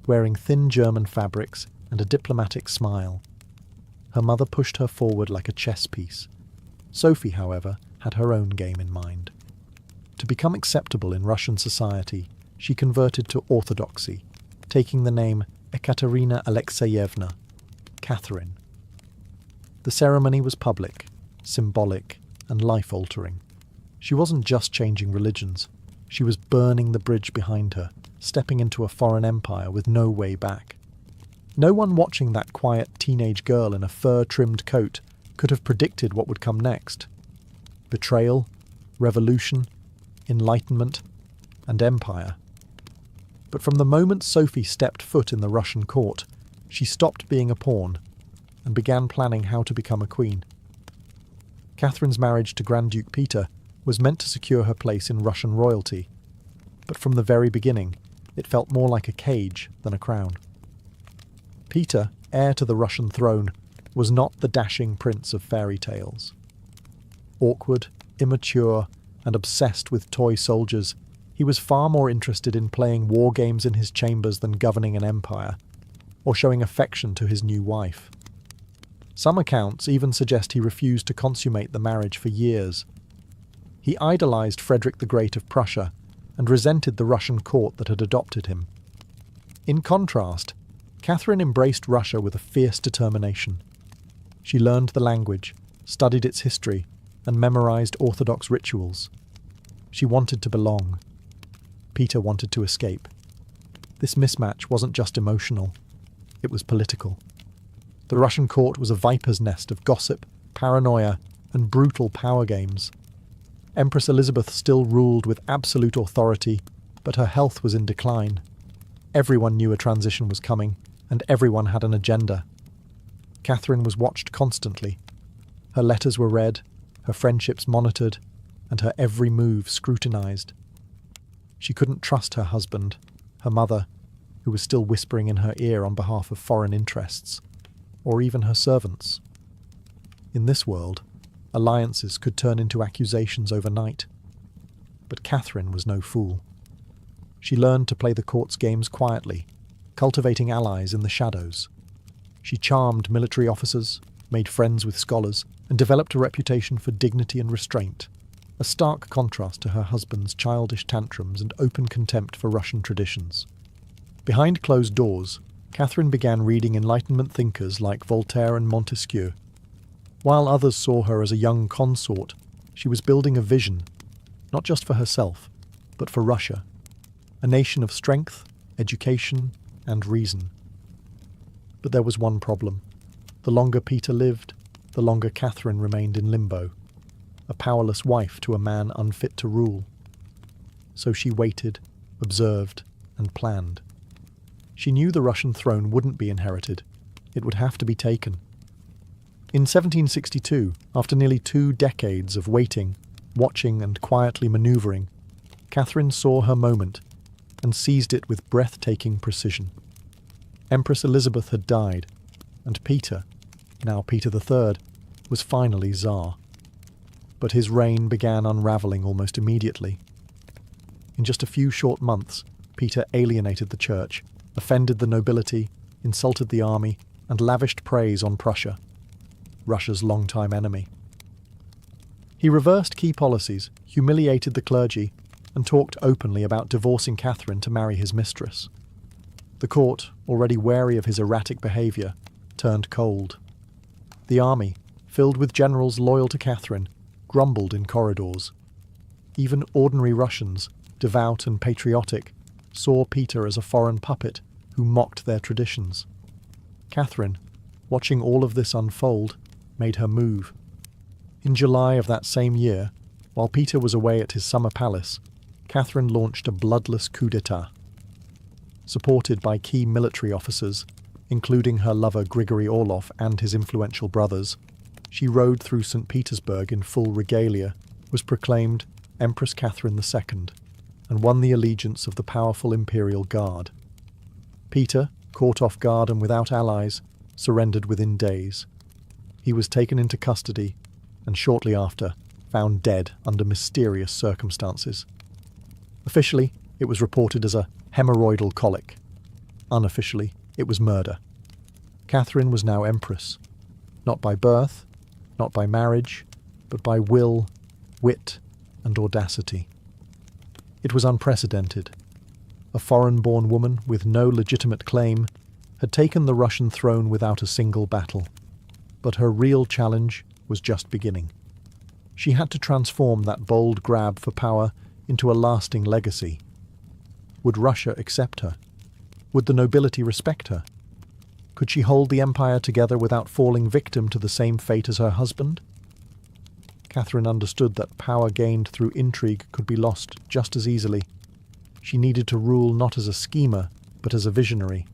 S1: wearing thin German fabrics and a diplomatic smile. Her mother pushed her forward like a chess piece. Sophie, however, had her own game in mind. To become acceptable in Russian society, she converted to Orthodoxy, taking the name Ekaterina Alexeyevna, Catherine. The ceremony was public, symbolic, and life-altering. She wasn't just changing religions. She was burning the bridge behind her, stepping into a foreign empire with no way back. No one watching that quiet teenage girl in a fur-trimmed coat could have predicted what would come next. Betrayal, revolution, enlightenment, and empire. But from the moment Sophie stepped foot in the Russian court, she stopped being a pawn and began planning how to become a queen. Catherine's marriage to Grand Duke Peter was meant to secure her place in Russian royalty, but from the very beginning, it felt more like a cage than a crown. Peter, heir to the Russian throne, was not the dashing prince of fairy tales. Awkward, immature, and obsessed with toy soldiers, he was far more interested in playing war games in his chambers than governing an empire, or showing affection to his new wife. Some accounts even suggest he refused to consummate the marriage for years. He idolized Frederick the Great of Prussia and resented the Russian court that had adopted him. In contrast, Catherine embraced Russia with a fierce determination. She learned the language, studied its history, and memorized Orthodox rituals. She wanted to belong. Peter wanted to escape. This mismatch wasn't just emotional, it was political. The Russian court was a viper's nest of gossip, paranoia, and brutal power games. Empress Elizabeth still ruled with absolute authority, but her health was in decline. Everyone knew a transition was coming, and everyone had an agenda. Catherine was watched constantly. Her letters were read, her friendships monitored, and her every move scrutinized. She couldn't trust her husband, her mother, who was still whispering in her ear on behalf of foreign interests, or even her servants. In this world, alliances could turn into accusations overnight. But Catherine was no fool. She learned to play the court's games quietly, cultivating allies in the shadows. She charmed military officers, made friends with scholars, and developed a reputation for dignity and restraint, a stark contrast to her husband's childish tantrums and open contempt for Russian traditions. Behind closed doors, Catherine began reading Enlightenment thinkers like Voltaire and Montesquieu. While others saw her as a young consort, she was building a vision, not just for herself, but for Russia, a nation of strength, education, and reason. But there was one problem. The longer Peter lived, the longer Catherine remained in limbo, a powerless wife to a man unfit to rule. So she waited, observed, and planned. She knew the Russian throne wouldn't be inherited. It would have to be taken. In 1762, after nearly 2 decades of waiting, watching, and quietly manoeuvring, Catherine saw her moment and seized it with breathtaking precision. Empress Elizabeth had died, and Peter, now Peter III, was finally Tsar. But his reign began unravelling almost immediately. In just a few short months, Peter alienated the church, offended the nobility, insulted the army, and lavished praise on Prussia, Russia's longtime enemy. He reversed key policies, humiliated the clergy, and talked openly about divorcing Catherine to marry his mistress. The court, already wary of his erratic behaviour, turned cold. The army, filled with generals loyal to Catherine, grumbled in corridors. Even ordinary Russians, devout and patriotic, saw Peter as a foreign puppet who mocked their traditions. Catherine, watching all of this unfold, made her move. In July of that same year, while Peter was away at his summer palace, Catherine launched a bloodless coup d'etat. Supported by key military officers, including her lover Grigory Orlov and his influential brothers, she rode through St. Petersburg in full regalia, was proclaimed Empress Catherine II, and won the allegiance of the powerful Imperial Guard. Peter, caught off guard and without allies, surrendered within days. He was taken into custody, and shortly after, found dead under mysterious circumstances. Officially, it was reported as a hemorrhoidal colic. Unofficially, it was murder. Catherine was now empress, not by birth, not by marriage, but by will, wit, and audacity. It was unprecedented. A foreign-born woman with no legitimate claim had taken the Russian throne without a single battle. But her real challenge was just beginning. She had to transform that bold grab for power into a lasting legacy. Would Russia accept her? Would the nobility respect her? Could she hold the empire together without falling victim to the same fate as her husband? Catherine understood that power gained through intrigue could be lost just as easily. She needed to rule not as a schemer, but as a visionary.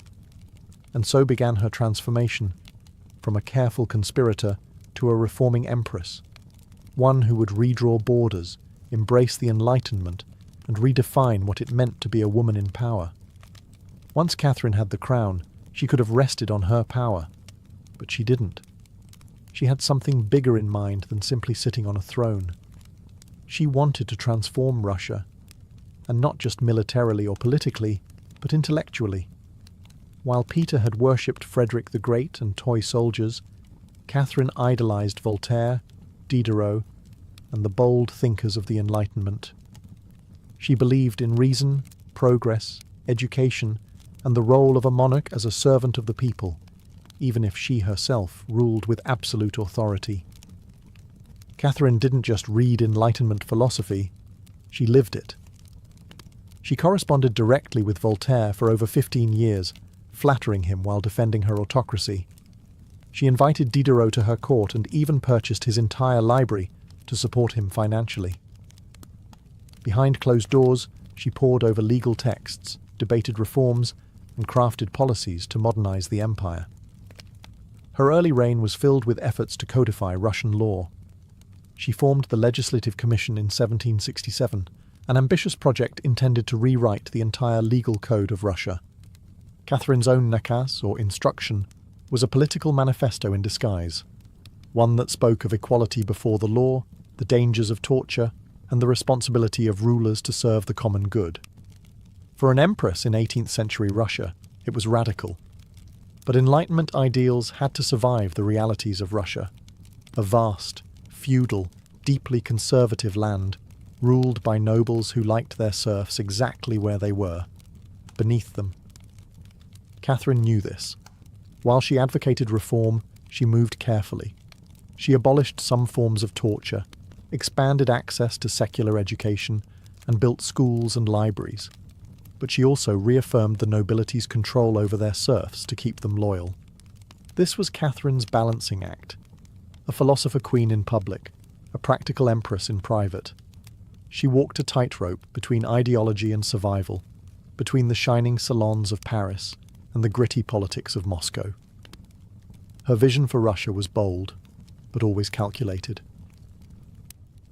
S1: And so began her transformation, from a careful conspirator to a reforming empress, one who would redraw borders, embrace the Enlightenment, and redefine what it meant to be a woman in power. Once Catherine had the crown, she could have rested on her power, but she didn't. She had something bigger in mind than simply sitting on a throne. She wanted to transform Russia, and not just militarily or politically, but intellectually. While Peter had worshipped Frederick the Great and toy soldiers, Catherine idolized Voltaire, Diderot, and the bold thinkers of the Enlightenment. She believed in reason, progress, education, and the role of a monarch as a servant of the people, even if she herself ruled with absolute authority. Catherine didn't just read Enlightenment philosophy, she lived it. She corresponded directly with Voltaire for over 15 years, flattering him while defending her autocracy. She invited Diderot to her court and even purchased his entire library to support him financially. Behind closed doors, she pored over legal texts, debated reforms, and crafted policies to modernize the empire. Her early reign was filled with efforts to codify Russian law. She formed the Legislative Commission in 1767, an ambitious project intended to rewrite the entire legal code of Russia. Catherine's own nakaz, or instruction, was a political manifesto in disguise, one that spoke of equality before the law, the dangers of torture, and the responsibility of rulers to serve the common good. For an empress in 18th century Russia, it was radical. But Enlightenment ideals had to survive the realities of Russia, a vast, feudal, deeply conservative land, ruled by nobles who liked their serfs exactly where they were, beneath them. Catherine knew this. While she advocated reform, she moved carefully. She abolished some forms of torture, expanded access to secular education, and built schools and libraries. But she also reaffirmed the nobility's control over their serfs to keep them loyal. This was Catherine's balancing act, a philosopher queen in public, a practical empress in private. She walked a tightrope between ideology and survival, between the shining salons of Paris and the gritty politics of Moscow. Her vision for Russia was bold, but always calculated.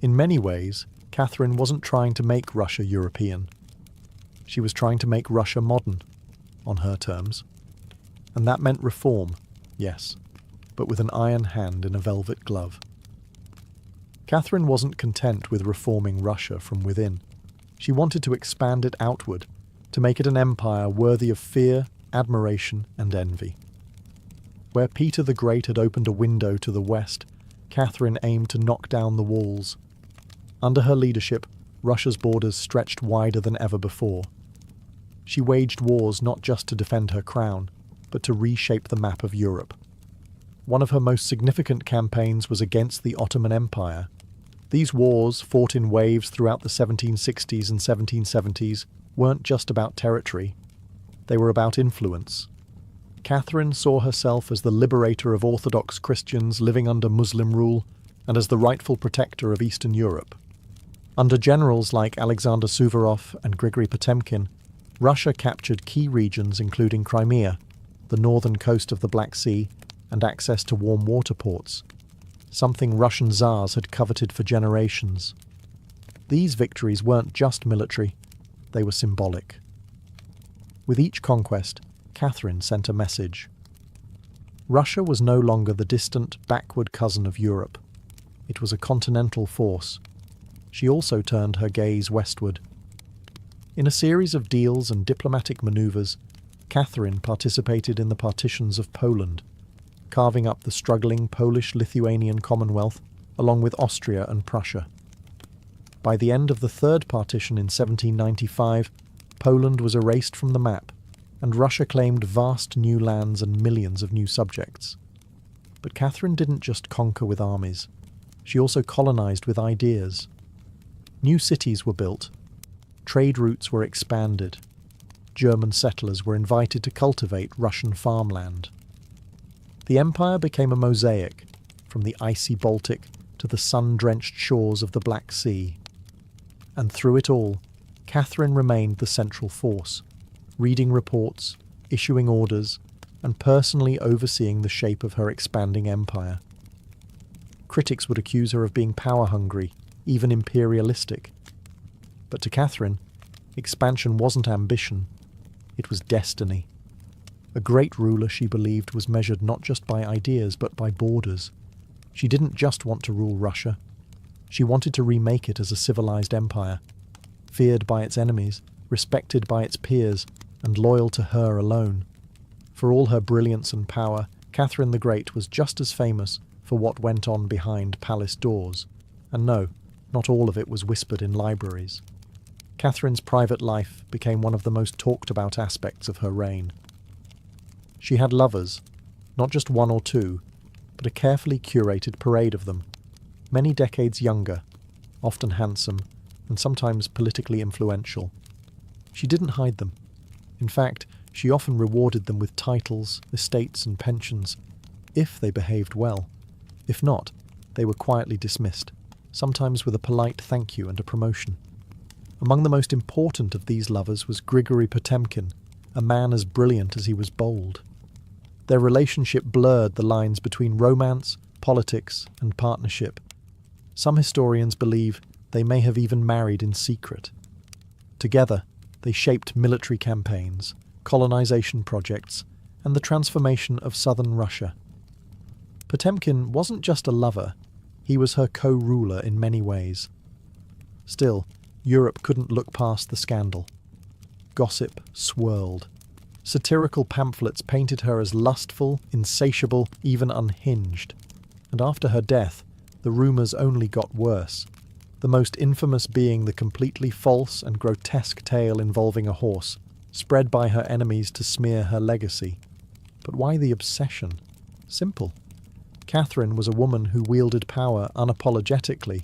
S1: In many ways, Catherine wasn't trying to make Russia European. She was trying to make Russia modern, on her terms. And that meant reform, yes, but with an iron hand in a velvet glove. Catherine wasn't content with reforming Russia from within. She wanted to expand it outward, to make it an empire worthy of fear, admiration, and envy. Where Peter the Great had opened a window to the west, Catherine aimed to knock down the walls. Under her leadership, Russia's borders stretched wider than ever before. She waged wars not just to defend her crown, but to reshape the map of Europe. One of her most significant campaigns was against the Ottoman Empire. These wars, fought in waves throughout the 1760s and 1770s, weren't just about territory. They were about influence. Catherine saw herself as the liberator of Orthodox Christians living under Muslim rule and as the rightful protector of Eastern Europe. Under generals like Alexander Suvorov and Grigory Potemkin, Russia captured key regions including Crimea, the northern coast of the Black Sea, and access to warm water ports, something Russian Tsars had coveted for generations. These victories weren't just military, they were symbolic. With each conquest, Catherine sent a message. Russia was no longer the distant, backward cousin of Europe. It was a continental force. She also turned her gaze westward. In a series of deals and diplomatic maneuvers, Catherine participated in the partitions of Poland, carving up the struggling Polish-Lithuanian Commonwealth along with Austria and Prussia. By the end of the Third Partition in 1795, Poland was erased from the map, and Russia claimed vast new lands and millions of new subjects. But Catherine didn't just conquer with armies. She also colonized with ideas. New cities were built. Trade routes were expanded. German settlers were invited to cultivate Russian farmland. The empire became a mosaic, from the icy Baltic to the sun-drenched shores of the Black Sea. And through it all, Catherine remained the central force, reading reports, issuing orders, and personally overseeing the shape of her expanding empire. Critics would accuse her of being power-hungry, even imperialistic. But to Catherine, expansion wasn't ambition, it was destiny. A great ruler, she believed, was measured not just by ideas but by borders. She didn't just want to rule Russia. She wanted to remake it as a civilized empire, feared by its enemies, respected by its peers, and loyal to her alone. For all her brilliance and power, Catherine the Great was just as famous for what went on behind palace doors. And no, not all of it was whispered in libraries. Catherine's private life became one of the most talked about aspects of her reign. She had lovers, not just one or two, but a carefully curated parade of them, many decades younger, often handsome, and sometimes politically influential. She didn't hide them. In fact, she often rewarded them with titles, estates, and pensions, if they behaved well. If not, they were quietly dismissed, sometimes with a polite thank you and a promotion. Among the most important of these lovers was Grigory Potemkin, a man as brilliant as he was bold. Their relationship blurred the lines between romance, politics, and partnership. Some historians believe they may have even married in secret. Together, they shaped military campaigns, colonization projects, and the transformation of southern Russia. Potemkin wasn't just a lover, he was her co-ruler in many ways. Still, Europe couldn't look past the scandal. Gossip swirled. Satirical pamphlets painted her as lustful, insatiable, even unhinged. And after her death, the rumours only got worse, the most infamous being the completely false and grotesque tale involving a horse, spread by her enemies to smear her legacy. But why the obsession? Simple. Catherine was a woman who wielded power unapologetically,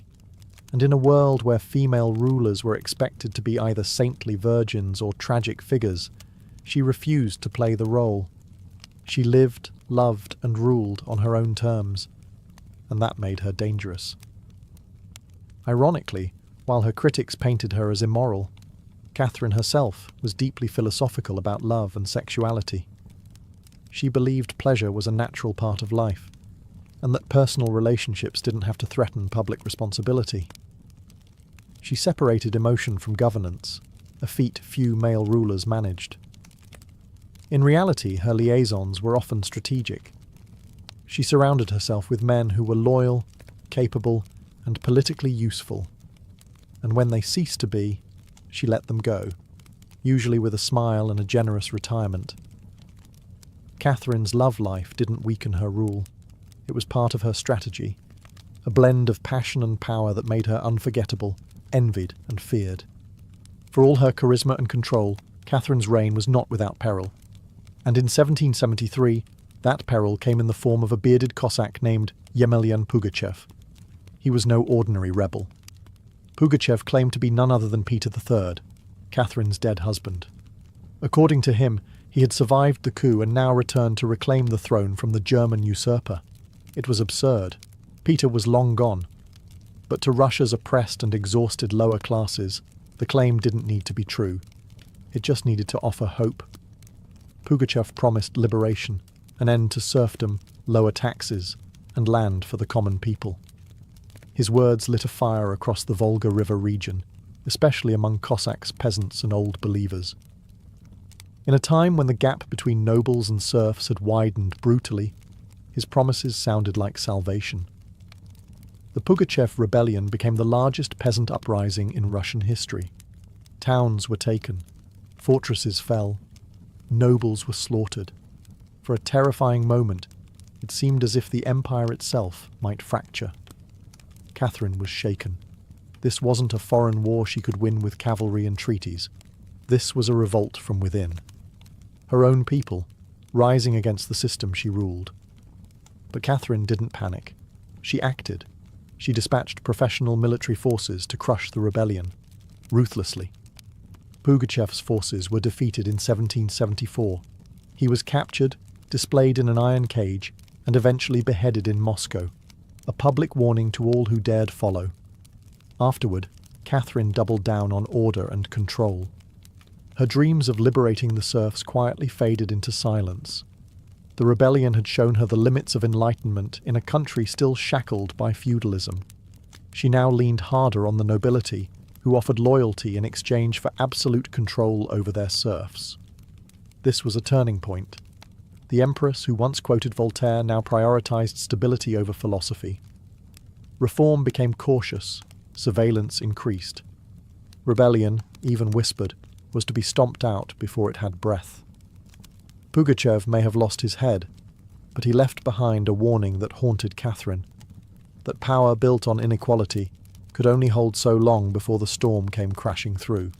S1: and in a world where female rulers were expected to be either saintly virgins or tragic figures, she refused to play the role. She lived, loved, and ruled on her own terms, and that made her dangerous. Ironically, while her critics painted her as immoral, Catherine herself was deeply philosophical about love and sexuality. She believed pleasure was a natural part of life, and that personal relationships didn't have to threaten public responsibility. She separated emotion from governance, a feat few male rulers managed. In reality, her liaisons were often strategic. She surrounded herself with men who were loyal, capable, and politically useful. And when they ceased to be, she let them go, usually with a smile and a generous retirement. Catherine's love life didn't weaken her rule. It was part of her strategy, a blend of passion and power that made her unforgettable, envied and feared. For all her charisma and control, Catherine's reign was not without peril. And in 1773, that peril came in the form of a bearded Cossack named Yemelyan Pugachev. He was no ordinary rebel. Pugachev claimed to be none other than Peter III, Catherine's dead husband. According to him, he had survived the coup and now returned to reclaim the throne from the German usurper. It was absurd. Peter was long gone. But to Russia's oppressed and exhausted lower classes, the claim didn't need to be true. It just needed to offer hope. Pugachev promised liberation, an end to serfdom, lower taxes, and land for the common people. His words lit a fire across the Volga River region, especially among Cossacks, peasants, and old believers. In a time when the gap between nobles and serfs had widened brutally, his promises sounded like salvation. The Pugachev rebellion became the largest peasant uprising in Russian history. Towns were taken, fortresses fell, Nobles were slaughtered. For a terrifying moment, it seemed as if the empire itself might fracture. Catherine was shaken. This wasn't a foreign war she could win with cavalry and treaties. This was a revolt from within. Her own people, rising against the system she ruled. But Catherine didn't panic. She acted. She dispatched professional military forces to crush the rebellion, ruthlessly. Pugachev's forces were defeated in 1774. He was captured, displayed in an iron cage, and eventually beheaded in Moscow, a public warning to all who dared follow. Afterward, Catherine doubled down on order and control. Her dreams of liberating the serfs quietly faded into silence. The rebellion had shown her the limits of enlightenment in a country still shackled by feudalism. She now leaned harder on the nobility, who offered loyalty in exchange for absolute control over their serfs. This was a turning point. The empress who once quoted Voltaire now prioritized stability over philosophy. Reform became cautious, surveillance increased. Rebellion, even whispered, was to be stomped out before it had breath. Pugachev may have lost his head, but he left behind a warning that haunted Catherine, that power built on inequality could only hold so long before the storm came crashing through.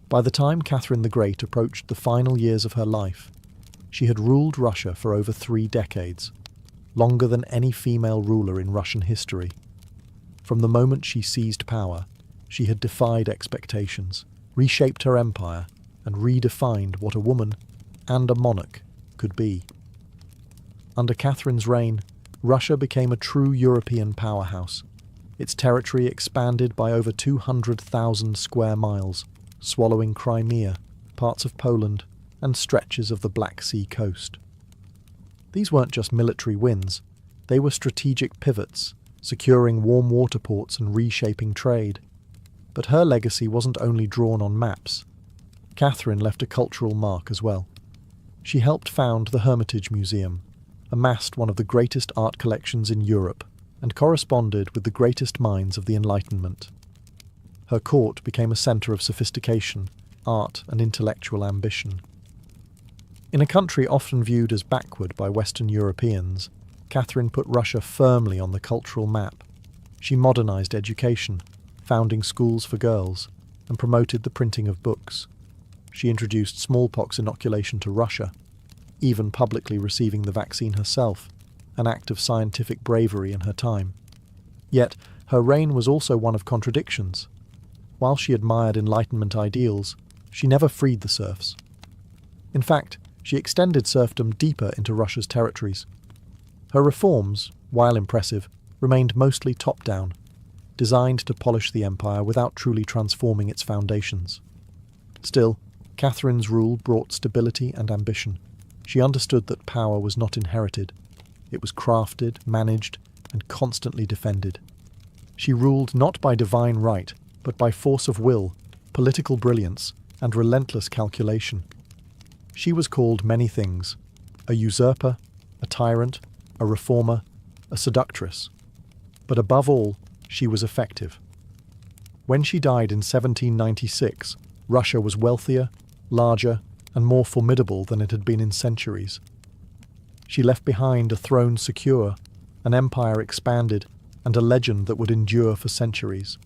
S1: By the time Catherine the Great approached the final years of her life, she had ruled Russia for over 3 decades, longer than any female ruler in Russian history. From the moment she seized power, she had defied expectations, reshaped her empire, and redefined what a woman and a monarch could be. Under Catherine's reign, Russia became a true European powerhouse. Its territory expanded by over 200,000 square miles, swallowing Crimea, parts of Poland, and stretches of the Black Sea coast. These weren't just military wins, they were strategic pivots, securing warm water ports and reshaping trade. But her legacy wasn't only drawn on maps. Catherine left a cultural mark as well. She helped found the Hermitage Museum, amassed one of the greatest art collections in Europe, and corresponded with the greatest minds of the Enlightenment. Her court became a centre of sophistication, art, and intellectual ambition. In a country often viewed as backward by Western Europeans, Catherine put Russia firmly on the cultural map. She modernised education, founding schools for girls, and promoted the printing of books. She introduced smallpox inoculation to Russia, even publicly receiving the vaccine herself, an act of scientific bravery in her time. Yet, her reign was also one of contradictions. While she admired Enlightenment ideals, she never freed the serfs. In fact, she extended serfdom deeper into Russia's territories. Her reforms, while impressive, remained mostly top-down, designed to polish the empire without truly transforming its foundations. Still, Catherine's rule brought stability and ambition. She understood that power was not inherited. It was crafted, managed, and constantly defended. She ruled not by divine right, but by force of will, political brilliance, and relentless calculation. She was called many things: a usurper, a tyrant, a reformer, a seductress. But above all, she was effective. When she died in 1796, Russia was wealthier, larger, and more formidable than it had been in centuries. She left behind a throne secure, an empire expanded, and a legend that would endure for centuries.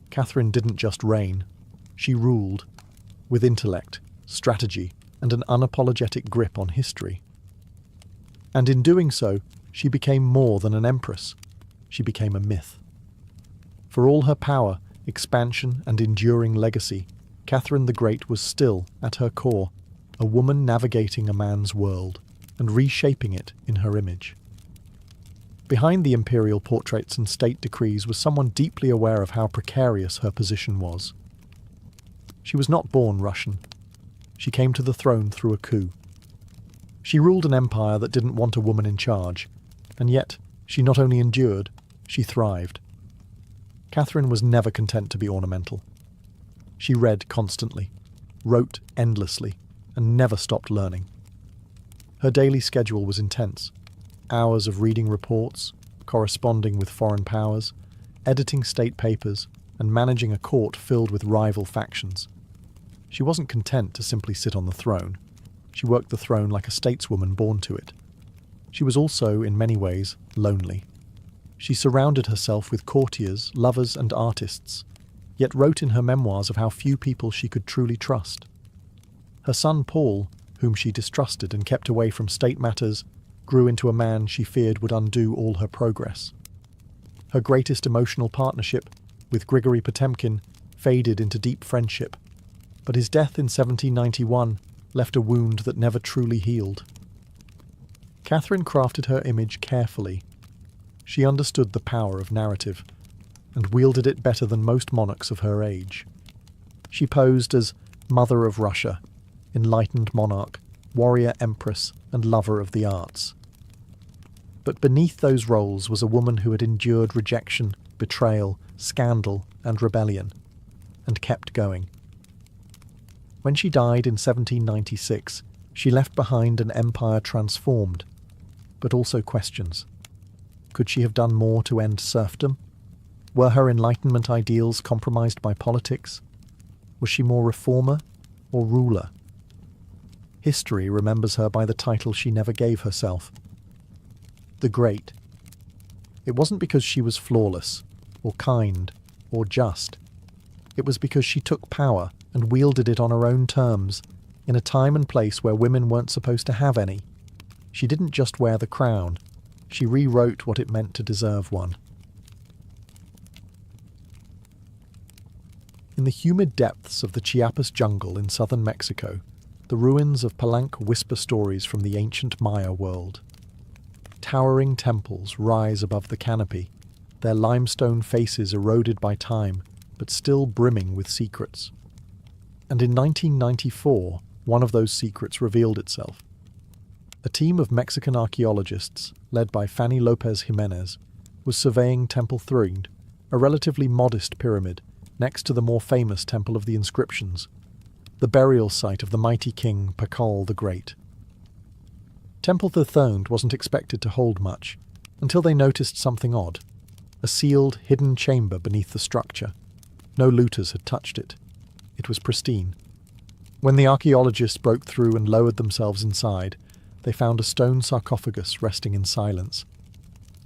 S1: Catherine didn't just reign, she ruled, with intellect, strategy, and an unapologetic grip on history. And in doing so, she became more than an empress. She became a myth. For all her power, expansion, and enduring legacy, Catherine the Great was still, at her core, a woman navigating a man's world and reshaping it in her image. Behind the imperial portraits and state decrees was someone deeply aware of how precarious her position was. She was not born Russian. She came to the throne through a coup. She ruled an empire that didn't want a woman in charge, and yet she not only endured, she thrived. Catherine was never content to be ornamental. She read constantly, wrote endlessly, and never stopped learning. Her daily schedule was intense. Hours of reading reports, corresponding with foreign powers, editing state papers, and managing a court filled with rival factions. She wasn't content to simply sit on the throne. She worked the throne like a stateswoman born to it. She was also, in many ways, lonely. She surrounded herself with courtiers, lovers, and artists, yet wrote in her memoirs of how few people she could truly trust. Her son Paul, whom she distrusted and kept away from state matters, grew into a man she feared would undo all her progress. Her greatest emotional partnership, with Grigory Potemkin, faded into deep friendship, but his death in 1791 left a wound that never truly healed. Catherine crafted her image carefully. She understood the power of narrative, and wielded it better than most monarchs of her age. She posed as Mother of Russia, enlightened monarch, warrior empress, and lover of the arts. But beneath those roles was a woman who had endured rejection, betrayal, scandal, and rebellion, and kept going. When she died in 1796, she left behind an empire transformed, but also questions. Could she have done more to end serfdom? Were her Enlightenment ideals compromised by politics? Was she more reformer or ruler? History remembers her by the title she never gave herself, the Great. It wasn't because she was flawless, or kind, or just. It was because she took power and wielded it on her own terms, in a time and place where women weren't supposed to have any. She didn't just wear the crown, she rewrote what it meant to deserve one. In the humid depths of the Chiapas jungle in southern Mexico, the ruins of Palenque whisper stories from the ancient Maya world. Towering temples rise above the canopy, their limestone faces eroded by time, but still brimming with secrets. And in 1994, one of those secrets revealed itself. A team of Mexican archaeologists, led by Fanny Lopez Jimenez, was surveying Temple Three, a relatively modest pyramid, next to the more famous Temple of the Inscriptions, the burial site of the mighty king Pakal the Great. Temple III wasn't expected to hold much, until they noticed something odd, a sealed, hidden chamber beneath the structure. No looters had touched it. It was pristine. When the archaeologists broke through and lowered themselves inside, they found a stone sarcophagus resting in silence.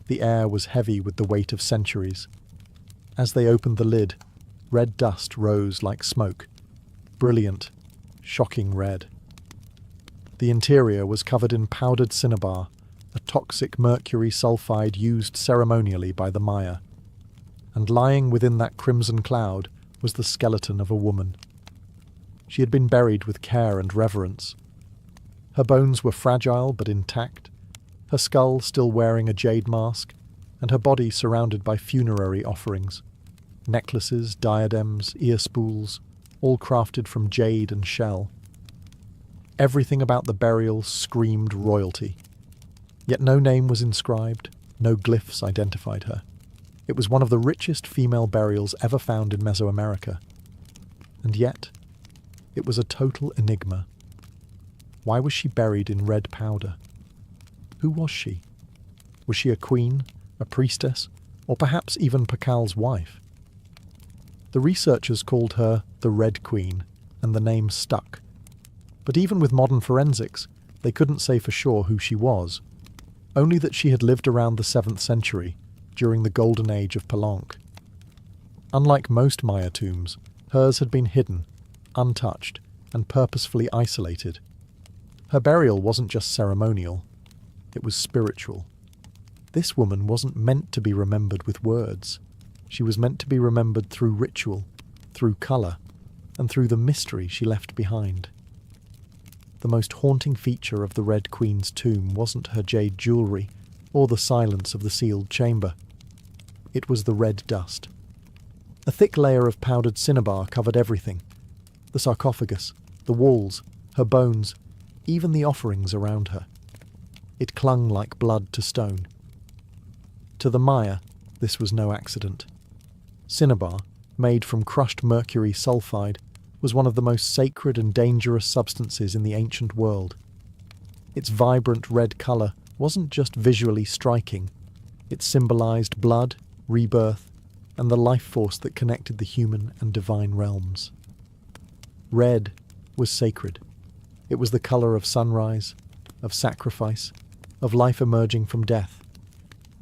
S1: The air was heavy with the weight of centuries. As they opened the lid, red dust rose like smoke. Brilliant, shocking red. The interior was covered in powdered cinnabar, a toxic mercury sulfide used ceremonially by the Maya. And lying within that crimson cloud was the skeleton of a woman. She had been buried with care and reverence. Her bones were fragile but intact, her skull still wearing a jade mask, and her body surrounded by funerary offerings. Necklaces, diadems, ear spools, all crafted from jade and shell. Everything about the burial screamed royalty. Yet no name was inscribed, no glyphs identified her. It was one of the richest female burials ever found in Mesoamerica. And yet, it was a total enigma. Why was she buried in red powder? Who was she? Was she a queen, a priestess, or perhaps even Pakal's wife? The researchers called her the Red Queen, and the name stuck. But even with modern forensics, they couldn't say for sure who she was, only that she had lived around the 7th century, during the golden age of Palenque. Unlike most Maya tombs, hers had been hidden, untouched, and purposefully isolated. Her burial wasn't just ceremonial, it was spiritual. This woman wasn't meant to be remembered with words. She was meant to be remembered through ritual, through colour, and through the mystery she left behind. The most haunting feature of the Red Queen's tomb wasn't her jade jewellery, or the silence of the sealed chamber. It was the red dust. A thick layer of powdered cinnabar covered everything. The sarcophagus, the walls, her bones, even the offerings around her. It clung like blood to stone. To the Maya, this was no accident. Cinnabar, made from crushed mercury sulfide, was one of the most sacred and dangerous substances in the ancient world. Its vibrant red colour wasn't just visually striking, it symbolised blood, rebirth, and the life force that connected the human and divine realms. Red was sacred. It was the color of sunrise, of sacrifice, of life emerging from death.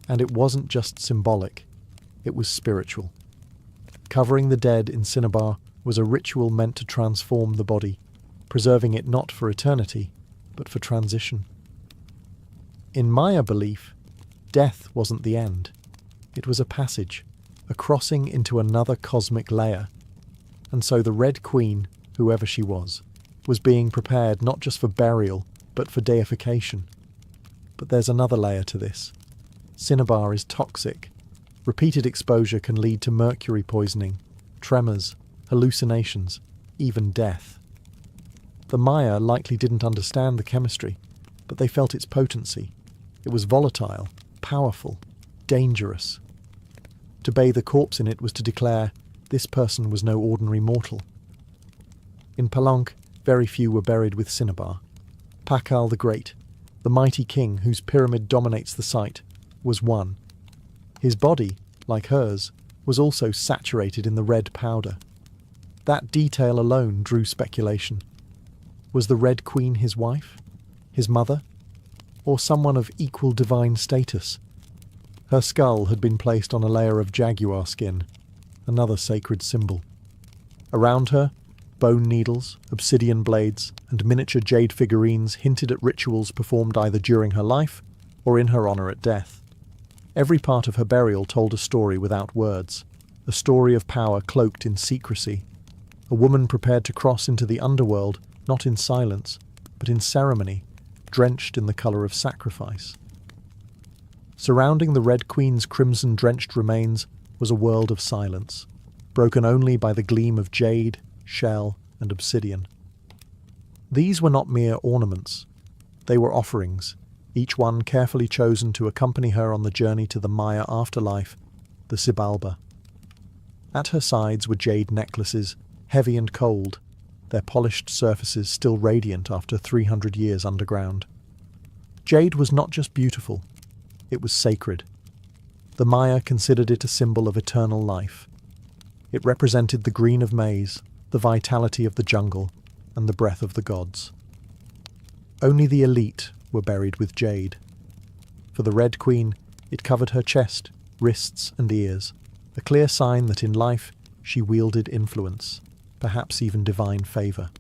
S1: And it wasn't just symbolic, it was spiritual. Covering the dead in cinnabar was a ritual meant to transform the body, preserving it not for eternity, but for transition. In Maya belief, death wasn't the end. It was a passage, a crossing into another cosmic layer. And so the Red Queen, whoever she was being prepared not just for burial, but for deification. But there's another layer to this. Cinnabar is toxic. Repeated exposure can lead to mercury poisoning, tremors, hallucinations, even death. The Maya likely didn't understand the chemistry, but they felt its potency. It was volatile, powerful, dangerous. To bathe a corpse in it was to declare this person was no ordinary mortal. In Palenque, very few were buried with cinnabar. Pakal the Great, the mighty king whose pyramid dominates the site, was one. His body, like hers, was also saturated in the red powder. That detail alone drew speculation. Was the Red Queen his wife? His mother? Or someone of equal divine status? Her skull had been placed on a layer of jaguar skin, another sacred symbol. Around her, bone needles, obsidian blades, and miniature jade figurines hinted at rituals performed either during her life or in her honor at death. Every part of her burial told a story without words, a story of power cloaked in secrecy, a woman prepared to cross into the underworld, not in silence, but in ceremony, drenched in the color of sacrifice. Surrounding the Red Queen's crimson-drenched remains was a world of silence, broken only by the gleam of jade, shell, and obsidian. These were not mere ornaments. They were offerings, each one carefully chosen to accompany her on the journey to the Maya afterlife, the Xibalba. At her sides were jade necklaces, heavy and cold, their polished surfaces still radiant after 300 years underground. Jade was not just beautiful, it was sacred. The Maya considered it a symbol of eternal life. It represented the green of maize, the vitality of the jungle, and the breath of the gods. Only the elite were buried with jade. For the Red Queen, it covered her chest, wrists, and ears, a clear sign that in life she wielded influence, perhaps even divine favour.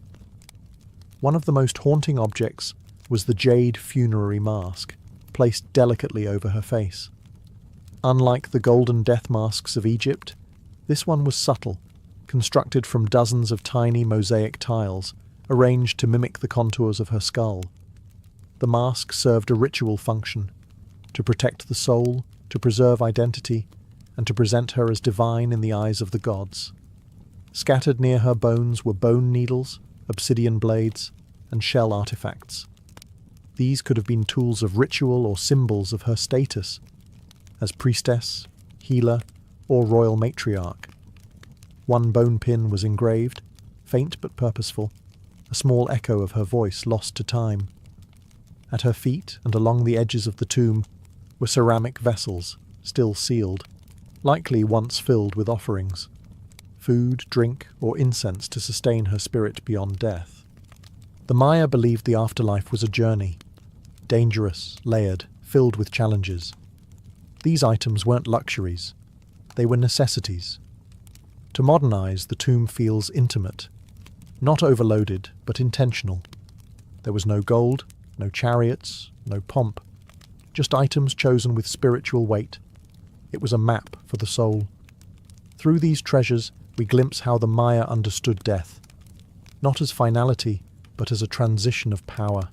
S1: One of the most haunting objects was the jade funerary mask, placed delicately over her face. Unlike the golden death masks of Egypt, this one was subtle, constructed from dozens of tiny mosaic tiles, arranged to mimic the contours of her skull. The mask served a ritual function, to protect the soul, to preserve identity, and to present her as divine in the eyes of the gods. Scattered near her bones were bone needles, obsidian blades, and shell artifacts. These could have been tools of ritual or symbols of her status, as priestess, healer, or royal matriarch. One bone pin was engraved, faint but purposeful, a small echo of her voice lost to time. At her feet and along the edges of the tomb were ceramic vessels, still sealed, likely once filled with offerings, food, drink, or incense to sustain her spirit beyond death. The Maya believed the afterlife was a journey, dangerous, layered, filled with challenges. These items weren't luxuries, they were necessities. To modernize, the tomb feels intimate, not overloaded, but intentional. There was no gold, no chariots, no pomp, just items chosen with spiritual weight. It was a map for the soul. Through these treasures, we glimpse how the Maya understood death, not as finality, but as a transition of power.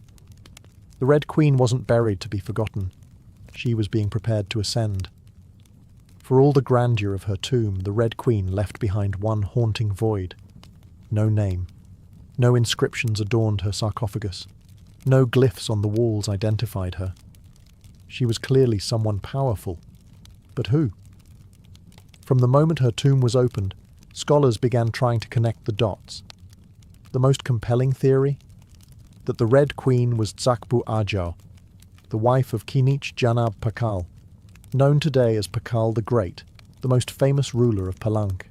S1: The Red Queen wasn't buried to be forgotten. She was being prepared to ascend. For all the grandeur of her tomb, the Red Queen left behind one haunting void. No name. No inscriptions adorned her sarcophagus. No glyphs on the walls identified her. She was clearly someone powerful. But who? From the moment her tomb was opened, scholars began trying to connect the dots. The most compelling theory? That the Red Queen was Zakbu Ajau, the wife of Kinich Janab Pakal, known today as Pakal the Great, the most famous ruler of Palenque.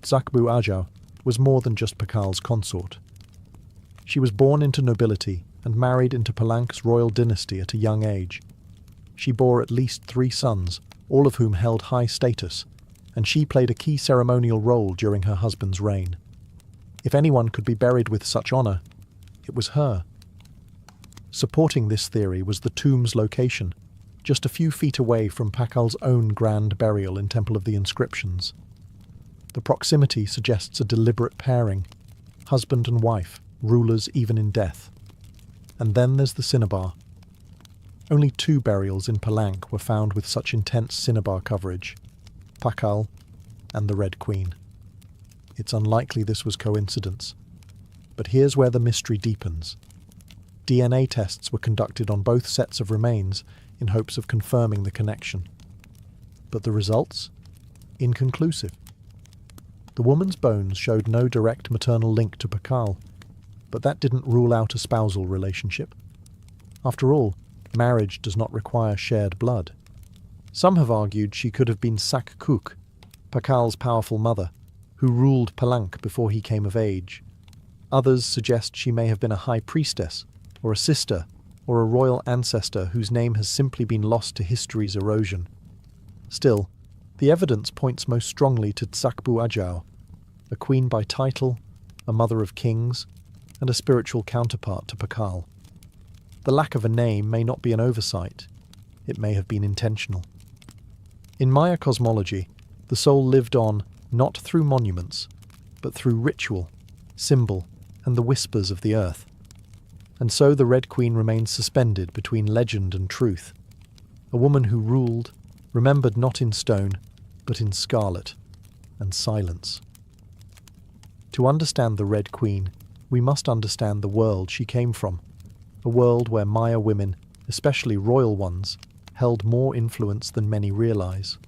S1: Zakbu Ajau was more than just Pakal's consort. She was born into nobility and married into Palank's royal dynasty at a young age. She bore at least 3 sons, all of whom held high status, and she played a key ceremonial role during her husband's reign. If anyone could be buried with such honor, it was her. Supporting this theory was the tomb's location, just a few feet away from Pakal's own grand burial in Temple of the Inscriptions. The proximity suggests a deliberate pairing, husband and wife, rulers even in death. And then there's the cinnabar. Only 2 burials in Palank were found with such intense cinnabar coverage, Pakal and the Red Queen. It's unlikely this was coincidence. But here's where the mystery deepens. DNA tests were conducted on both sets of remains in hopes of confirming the connection. But the results? Inconclusive. The woman's bones showed no direct maternal link to Pakal, but that didn't rule out a spousal relationship. After all, marriage does not require shared blood. Some have argued she could have been Sakkuk, Pakal's powerful mother, who ruled Palank before he came of age. Others suggest she may have been a high priestess, or a sister, or a royal ancestor whose name has simply been lost to history's erosion. Still, the evidence points most strongly to Tsakbu Ajau, a queen by title, a mother of kings, and a spiritual counterpart to Pakal. The lack of a name may not be an oversight. It may have been intentional. In Maya cosmology, the soul lived on not through monuments, but through ritual, symbol, and the whispers of the earth. And so the Red Queen remains suspended between legend and truth, a woman who ruled, remembered not in stone, but in scarlet and silence. To understand the Red Queen, we must understand the world she came from, a world where Maya women, especially royal ones, held more influence than many realize.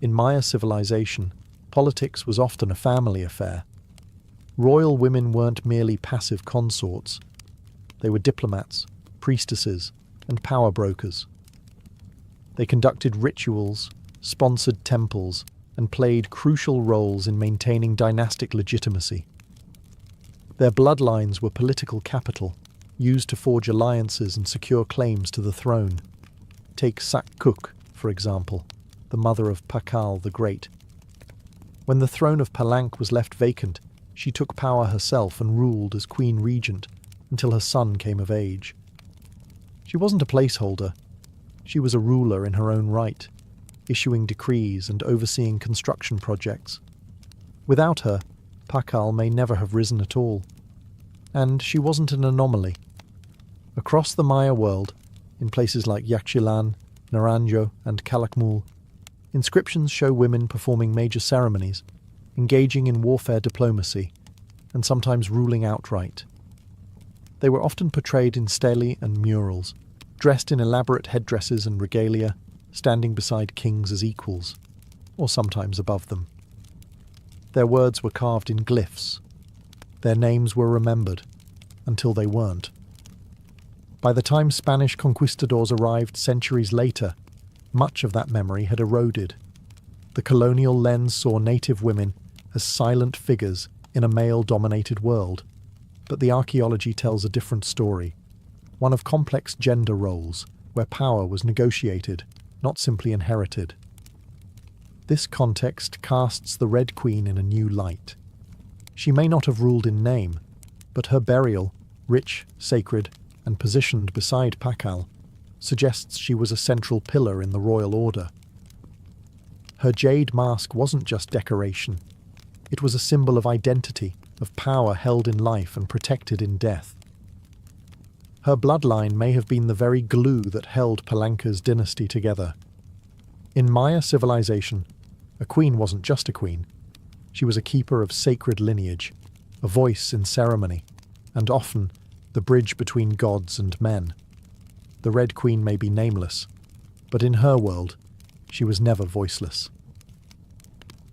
S1: In Maya civilization, politics was often a family affair. Royal women weren't merely passive consorts. They were diplomats, priestesses, and power brokers. They conducted rituals, sponsored temples, and played crucial roles in maintaining dynastic legitimacy. Their bloodlines were political capital, used to forge alliances and secure claims to the throne. Take Sakkuk, for example, the mother of Pakal the Great. When the throne of Palank was left vacant, she took power herself and ruled as queen regent until her son came of age. She wasn't a placeholder. She was a ruler in her own right, issuing decrees and overseeing construction projects. Without her, Pakal may never have risen at all. And she wasn't an anomaly. Across the Maya world, in places like Yaxchilan, Naranjo, and Calakmul, inscriptions show women performing major ceremonies, engaging in warfare diplomacy, and sometimes ruling outright. They were often portrayed in stelae and murals, dressed in elaborate headdresses and regalia, standing beside kings as equals, or sometimes above them. Their words were carved in glyphs. Their names were remembered, until they weren't. By the time Spanish conquistadors arrived centuries later, much of that memory had eroded. The colonial lens saw native women as silent figures in a male-dominated world, but the archaeology tells a different story, one of complex gender roles, where power was negotiated, not simply inherited. This context casts the Red Queen in a new light. She may not have ruled in name, but her burial, rich, sacred, and positioned beside Pakal, suggests she was a central pillar in the royal order. Her jade mask wasn't just decoration. It was a symbol of identity, of power held in life and protected in death. Her bloodline may have been the very glue that held Palanka's dynasty together. In Maya civilization, a queen wasn't just a queen. She was a keeper of sacred lineage, a voice in ceremony, and often the bridge between gods and men. The Red Queen may be nameless, but in her world, she was never voiceless.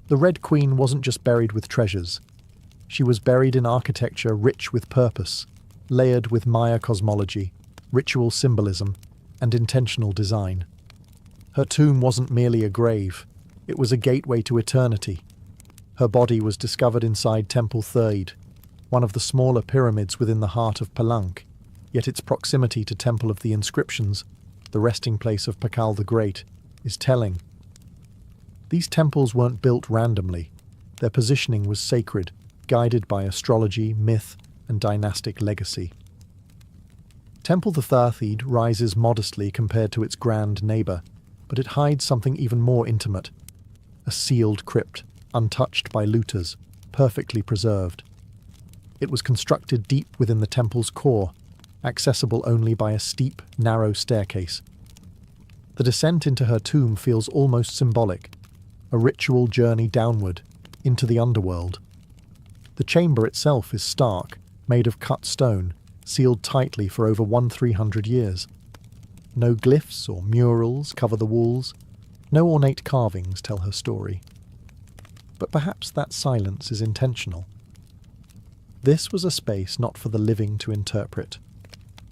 S1: The Red Queen wasn't just buried with treasures. She was buried in architecture rich with purpose, layered with Maya cosmology, ritual symbolism, and intentional design. Her tomb wasn't merely a grave, it was a gateway to eternity. Her body was discovered inside Temple Third, one of the smaller pyramids within the heart of Palenque, yet its proximity to Temple of the Inscriptions, the resting place of Pakal the Great, is telling. These temples weren't built randomly. Their positioning was sacred, guided by astrology, myth, and dynastic legacy. Temple the Thirthiid rises modestly compared to its grand neighbour, but it hides something even more intimate. A sealed crypt, untouched by looters, perfectly preserved. It was constructed deep within the temple's core, accessible only by a steep, narrow staircase. The descent into her tomb feels almost symbolic, a ritual journey downward, into the underworld. The chamber itself is stark, made of cut stone, sealed tightly for over 300 years. No glyphs or murals cover the walls, no ornate carvings tell her story. But perhaps that silence is intentional. This was a space not for the living to interpret,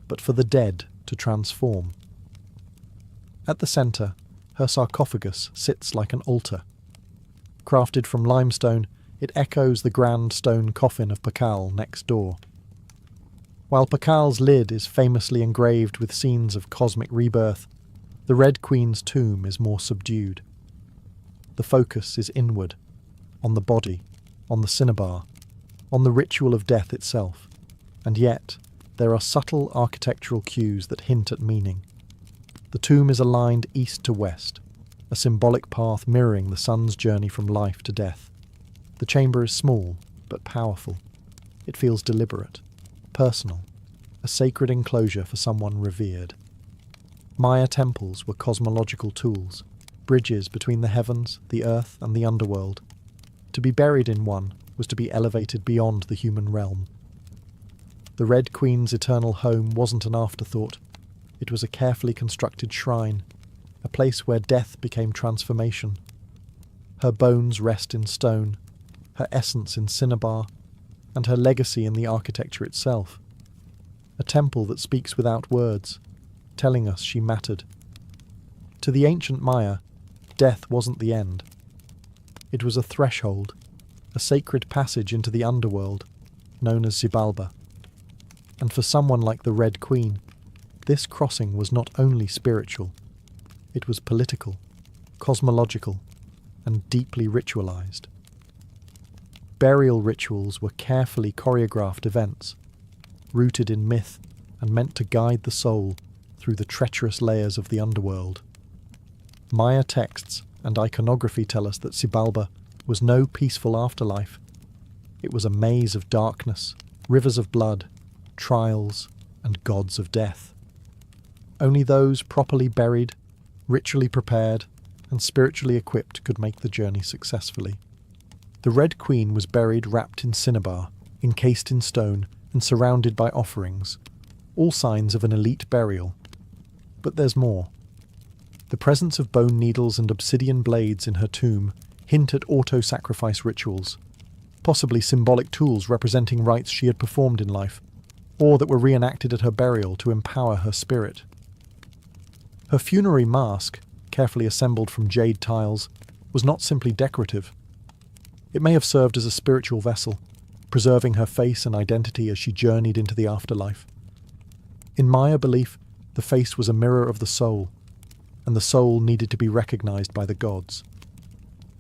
S1: but for the dead to transform. At the centre, her sarcophagus sits like an altar. Crafted from limestone, it echoes the grand stone coffin of Pakal next door. While Pakal's lid is famously engraved with scenes of cosmic rebirth, the Red Queen's tomb is more subdued. The focus is inward, on the body, on the cinnabar, on the ritual of death itself, and yet there are subtle architectural cues that hint at meaning. The tomb is aligned east to west, a symbolic path mirroring the sun's journey from life to death. The chamber is small, but powerful. It feels deliberate, personal, a sacred enclosure for someone revered. Maya temples were cosmological tools, bridges between the heavens, the earth, and the underworld. To be buried in one was to be elevated beyond the human realm. The Red Queen's eternal home wasn't an afterthought. It was a carefully constructed shrine, a place where death became transformation. Her bones rest in stone, her essence in cinnabar, and her legacy in the architecture itself. A temple that speaks without words, telling us she mattered. To the ancient Maya, death wasn't the end. It was a threshold, a sacred passage into the underworld, known as Xibalba. And for someone like the Red Queen, this crossing was not only spiritual, it was political, cosmological, and deeply ritualized. Burial rituals were carefully choreographed events, rooted in myth and meant to guide the soul through the treacherous layers of the underworld. Maya texts and iconography tell us that Xibalba was no peaceful afterlife. It was a maze of darkness, rivers of blood, trials, and gods of death. Only those properly buried, ritually prepared, and spiritually equipped could make the journey successfully. The Red Queen was buried wrapped in cinnabar, encased in stone, and surrounded by offerings, all signs of an elite burial. But there's more. The presence of bone needles and obsidian blades in her tomb hint at auto-sacrifice rituals, possibly symbolic tools representing rites she had performed in life, or that were reenacted at her burial to empower her spirit. Her funerary mask, carefully assembled from jade tiles, was not simply decorative. It may have served as a spiritual vessel, preserving her face and identity as she journeyed into the afterlife. In Maya belief, the face was a mirror of the soul, and the soul needed to be recognized by the gods.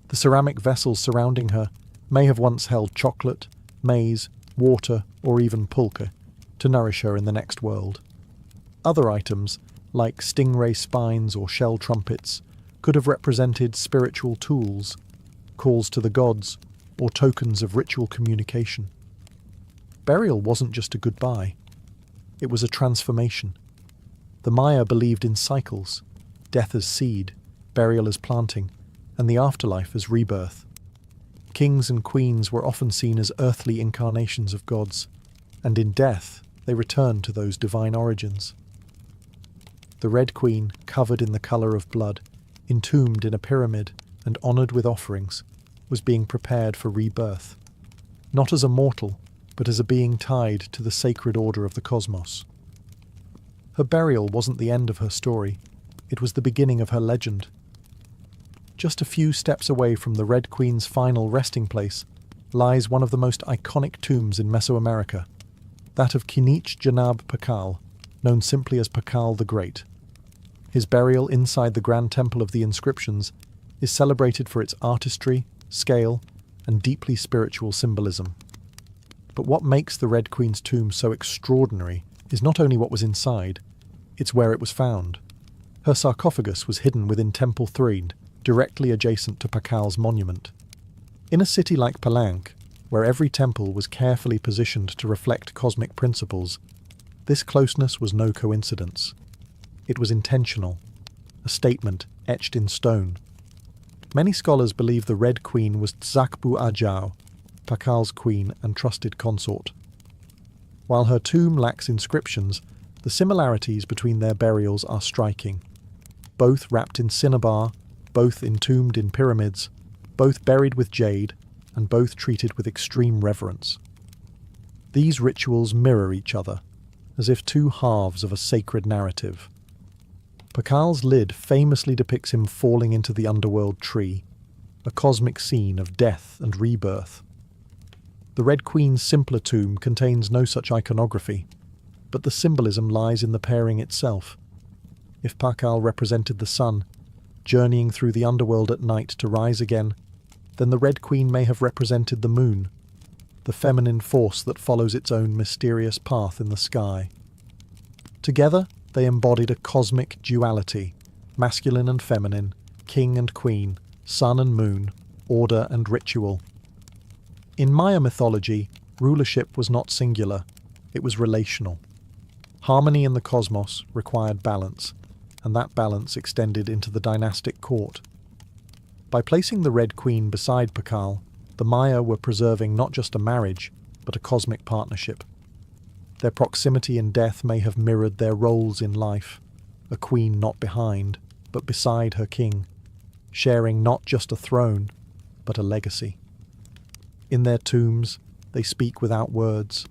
S1: The ceramic vessels surrounding her may have once held chocolate, maize, water, or even pulque, to nourish her in the next world. Other items, like stingray spines or shell trumpets, could have represented spiritual tools, calls to the gods, or tokens of ritual communication. Burial wasn't just a goodbye. It was a transformation. The Maya believed in cycles, death as seed, burial as planting, and the afterlife as rebirth. Kings and queens were often seen as earthly incarnations of gods, and in death they returned to those divine origins. The Red Queen, covered in the colour of blood, entombed in a pyramid and honoured with offerings, was being prepared for rebirth, not as a mortal, but as a being tied to the sacred order of the cosmos. Her burial wasn't the end of her story, it was the beginning of her legend. Just a few steps away from the Red Queen's final resting place, lies one of the most iconic tombs in Mesoamerica, that of Kinich Janab Pakal, known simply as Pakal the Great. His burial inside the Grand Temple of the Inscriptions is celebrated for its artistry, scale, and deeply spiritual symbolism. But what makes the Red Queen's tomb so extraordinary is not only what was inside, it's where it was found. Her sarcophagus was hidden within Temple 3, directly adjacent to Pakal's monument. In a city like Palenque, where every temple was carefully positioned to reflect cosmic principles, this closeness was no coincidence. It was intentional, a statement etched in stone. Many scholars believe the Red Queen was Tzakbu Ajao, Pakal's queen and trusted consort. While her tomb lacks inscriptions, the similarities between their burials are striking. Both wrapped in cinnabar, both entombed in pyramids, both buried with jade, and both treated with extreme reverence. These rituals mirror each other, as if two halves of a sacred narrative. Pakal's lid famously depicts him falling into the underworld tree, a cosmic scene of death and rebirth. The Red Queen's simpler tomb contains no such iconography, but the symbolism lies in the pairing itself. If Pakal represented the sun, journeying through the underworld at night to rise again, then the Red Queen may have represented the moon, the feminine force that follows its own mysterious path in the sky. Together, they embodied a cosmic duality, masculine and feminine, king and queen, sun and moon, order and ritual. In Maya mythology, rulership was not singular, it was relational. Harmony in the cosmos required balance, and that balance extended into the dynastic court. By placing the Red Queen beside Pakal, the Maya were preserving not just a marriage, but a cosmic partnership. Their proximity in death may have mirrored their roles in life, a queen not behind, but beside her king, sharing not just a throne, but a legacy. In their tombs, they speak without words.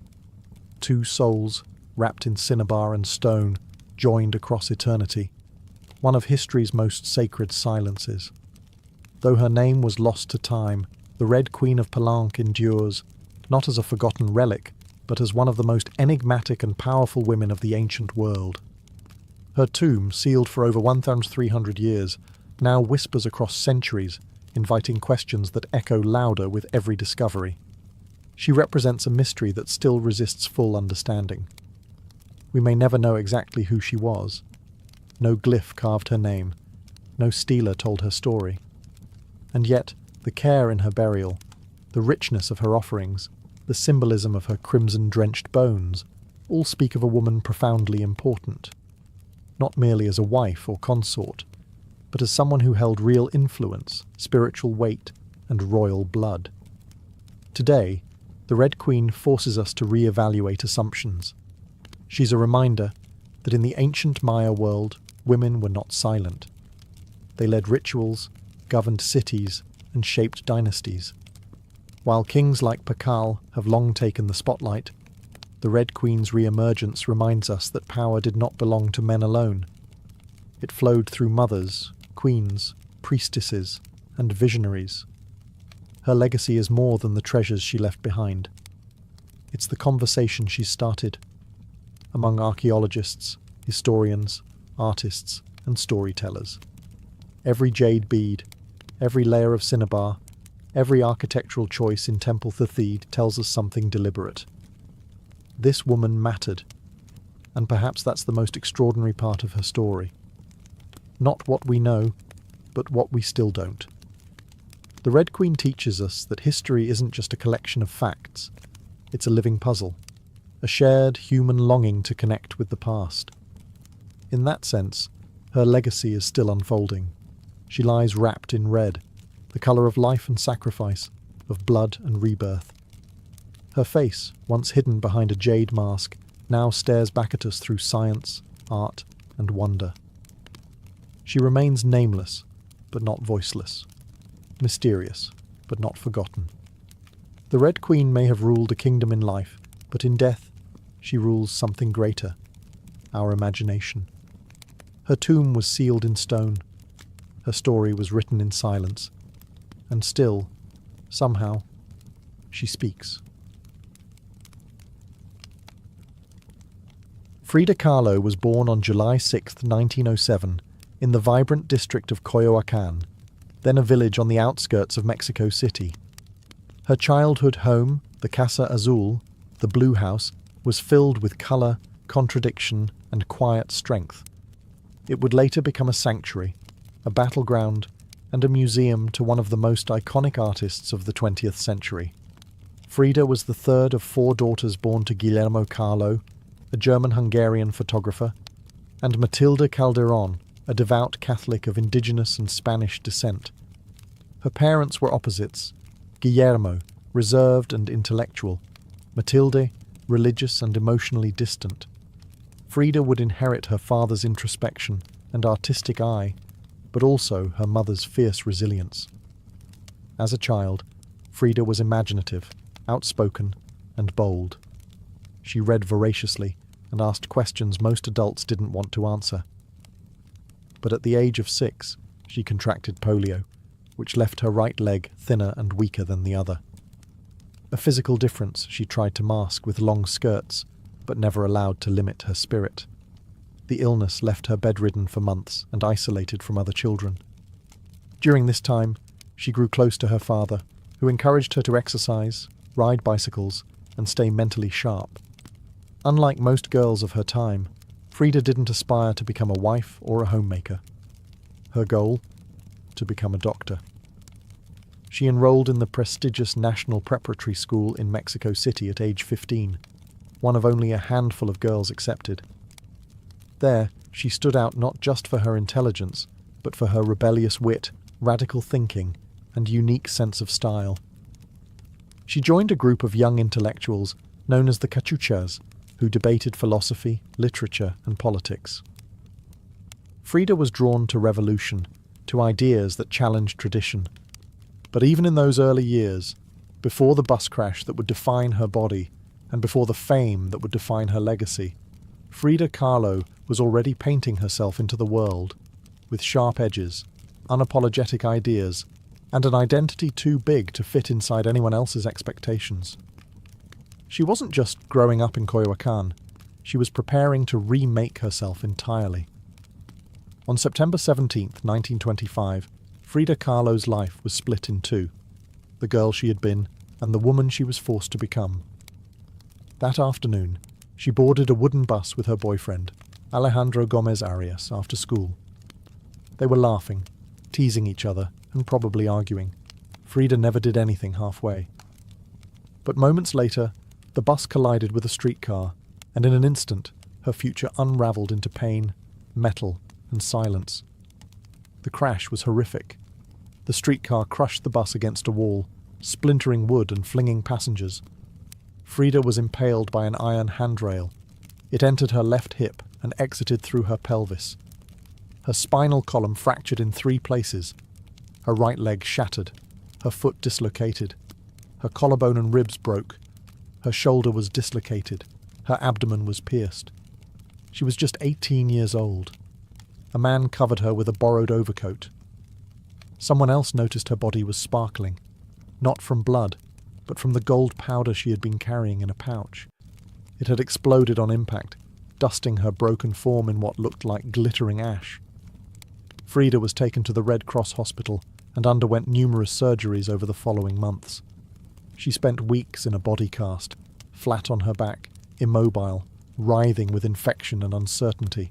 S1: Two souls, wrapped in cinnabar and stone, joined across eternity, one of history's most sacred silences. Though her name was lost to time, the Red Queen of Palenque endures, not as a forgotten relic, but as one of the most enigmatic and powerful women of the ancient world. Her tomb, sealed for over 1,300 years, now whispers across centuries, inviting questions that echo louder with every discovery. She represents a mystery that still resists full understanding. We may never know exactly who she was. No glyph carved her name. No stela told her story. And yet, the care in her burial, the richness of her offerings, the symbolism of her crimson-drenched bones, all speak of a woman profoundly important. Not merely as a wife or consort, but as someone who held real influence, spiritual weight, and royal blood. Today, the Red Queen forces us to re-evaluate assumptions. She's a reminder that in the ancient Maya world, women were not silent. They led rituals, governed cities, and shaped dynasties. While kings like Pakal have long taken the spotlight, the Red Queen's re-emergence reminds us that power did not belong to men alone. It flowed through mothers, queens, priestesses, and visionaries. Her legacy is more than the treasures she left behind. It's the conversation she started, among archaeologists, historians, artists, and storytellers. Every jade bead, every layer of cinnabar, every architectural choice in Temple Thathid tells us something deliberate. This woman mattered, and perhaps that's the most extraordinary part of her story. Not what we know, but what we still don't. The Red Queen teaches us that history isn't just a collection of facts, it's a living puzzle, a shared human longing to connect with the past. In that sense, her legacy is still unfolding. She lies wrapped in red, the colour of life and sacrifice, of blood and rebirth. Her face, once hidden behind a jade mask, now stares back at us through science, art, and wonder. She remains nameless, but not voiceless. Mysterious, but not forgotten. The Red Queen may have ruled a kingdom in life, but in death, she rules something greater, our imagination. Her tomb was sealed in stone. Her story was written in silence. And still, somehow, she speaks. Frida Kahlo was born on July 6, 1907, in the vibrant district of Coyoacán, then a village on the outskirts of Mexico City. Her childhood home, the Casa Azul, the Blue House, was filled with colour, contradiction, and quiet strength. It would later become a sanctuary, a battleground, and a museum to one of the most iconic artists of the 20th century. Frida was the third of 4 daughters born to Guillermo Kahlo, a German-Hungarian photographer, and Matilde Calderón, a devout Catholic of indigenous and Spanish descent. Her parents were opposites: Guillermo, reserved and intellectual; Matilde, religious and emotionally distant. Frida would inherit her father's introspection and artistic eye, but also her mother's fierce resilience. As a child, Frida was imaginative, outspoken, and bold. She read voraciously and asked questions most adults didn't want to answer. But at the age of 6, she contracted polio, which left her right leg thinner and weaker than the other. A physical difference she tried to mask with long skirts, but never allowed to limit her spirit. The illness left her bedridden for months and isolated from other children. During this time, she grew close to her father, who encouraged her to exercise, ride bicycles, and stay mentally sharp. Unlike most girls of her time, Frida didn't aspire to become a wife or a homemaker. Her goal? To become a doctor. She enrolled in the prestigious National Preparatory School in Mexico City at age 15, one of only a handful of girls accepted. There, she stood out not just for her intelligence, but for her rebellious wit, radical thinking, and unique sense of style. She joined a group of young intellectuals known as the Cachuchas, who debated philosophy, literature, and politics. Frida was drawn to revolution, to ideas that challenged tradition. But even in those early years, before the bus crash that would define her body, and before the fame that would define her legacy, Frida Kahlo was already painting herself into the world, with sharp edges, unapologetic ideas, and an identity too big to fit inside anyone else's expectations. She wasn't just growing up in Coyoacán, she was preparing to remake herself entirely. On September 17, 1925, Frida Kahlo's life was split in two: the girl she had been and the woman she was forced to become. That afternoon, she boarded a wooden bus with her boyfriend, Alejandro Gomez Arias, after school. They were laughing, teasing each other, and probably arguing. Frida never did anything halfway. But moments later, the bus collided with a streetcar, and in an instant, her future unravelled into pain, metal, and silence. The crash was horrific. The streetcar crushed the bus against a wall, splintering wood and flinging passengers. Frida was impaled by an iron handrail. It entered her left hip and exited through her pelvis. Her spinal column fractured in 3 places. Her right leg shattered, her foot dislocated. Her collarbone and ribs broke. Her shoulder was dislocated. Her abdomen was pierced. She was just 18 years old. A man covered her with a borrowed overcoat. Someone else noticed her body was sparkling, not from blood, but from the gold powder she had been carrying in a pouch. It had exploded on impact, dusting her broken form in what looked like glittering ash. Frida was taken to the Red Cross hospital and underwent numerous surgeries over the following months. She spent weeks in a body cast, flat on her back, immobile, writhing with infection and uncertainty.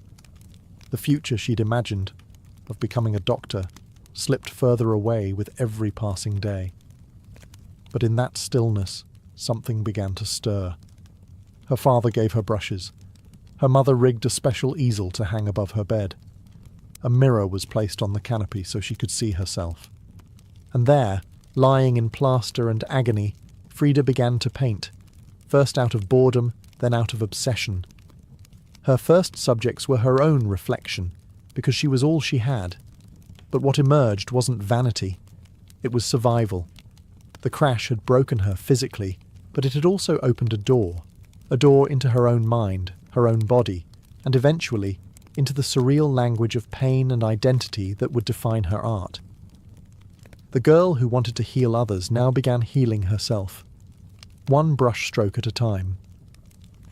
S1: The future she'd imagined, of becoming a doctor, slipped further away with every passing day. But in that stillness, something began to stir. Her father gave her brushes. Her mother rigged a special easel to hang above her bed. A mirror was placed on the canopy so she could see herself. And there, lying in plaster and agony, Frida began to paint, first out of boredom, then out of obsession. Her first subjects were her own reflection, because she was all she had. But what emerged wasn't vanity. It was survival. The crash had broken her physically, but it had also opened a door into her own mind, her own body, and eventually into the surreal language of pain and identity that would define her art. The girl who wanted to heal others now began healing herself. one brush stroke at a time.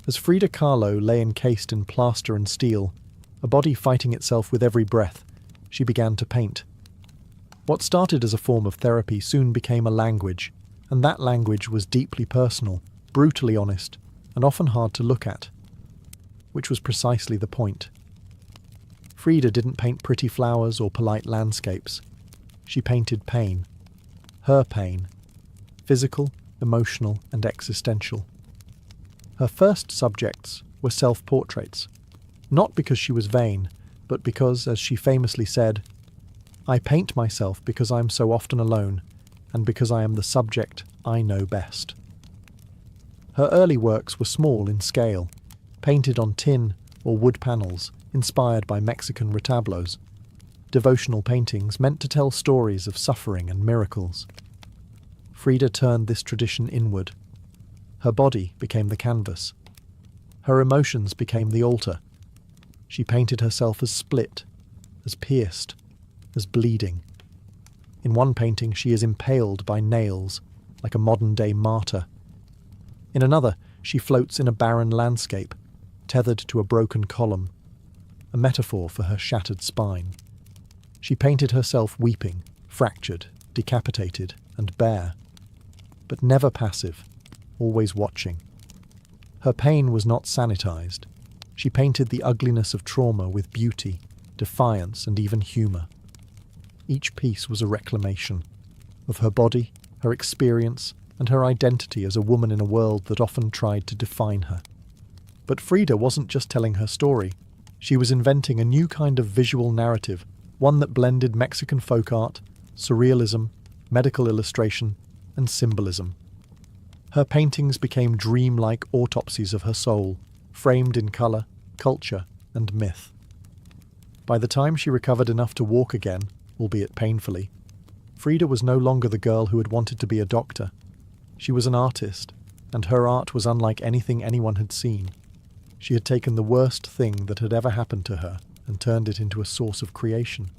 S1: As Frida Kahlo lay encased in plaster and steel, a body fighting itself with every breath, she began to paint. What started as a form of therapy soon became a language, and that language was deeply personal, brutally honest, and often hard to look at. Which was precisely the point. Frida didn't paint pretty flowers or polite landscapes. She painted pain. Her pain. Physical, emotional, and existential. Her first subjects were self-portraits. Not because she was vain, but because, as she famously said, "I paint myself because I am so often alone, and because I am the subject I know best." Her early works were small in scale, painted on tin or wood panels, inspired by Mexican retablos. Devotional paintings meant to tell stories of suffering and miracles. Frida turned this tradition inward. Her body became the canvas. Her emotions became the altar. She painted herself as split, as pierced, as bleeding. In one painting she is impaled by nails, like a modern-day martyr. In another, she floats in a barren landscape, tethered to a broken column, a metaphor for her shattered spine. She painted herself weeping, fractured, decapitated, and bare, but never passive, always watching. Her pain was not sanitized. She painted the ugliness of trauma with beauty, defiance, and even humor. Each piece was a reclamation of her body, her experience, and her identity as a woman in a world that often tried to define her. But Frida wasn't just telling her story. She was inventing a new kind of visual narrative, one that blended Mexican folk art, surrealism, medical illustration, and symbolism. Her paintings became dreamlike autopsies of her soul, framed in color, culture, and myth. By the time she recovered enough to walk again, albeit painfully, Frida was no longer the girl who had wanted to be a doctor. She was an artist, and her art was unlike anything anyone had seen. She had taken the worst thing that had ever happened to her and turned it into a source of creation.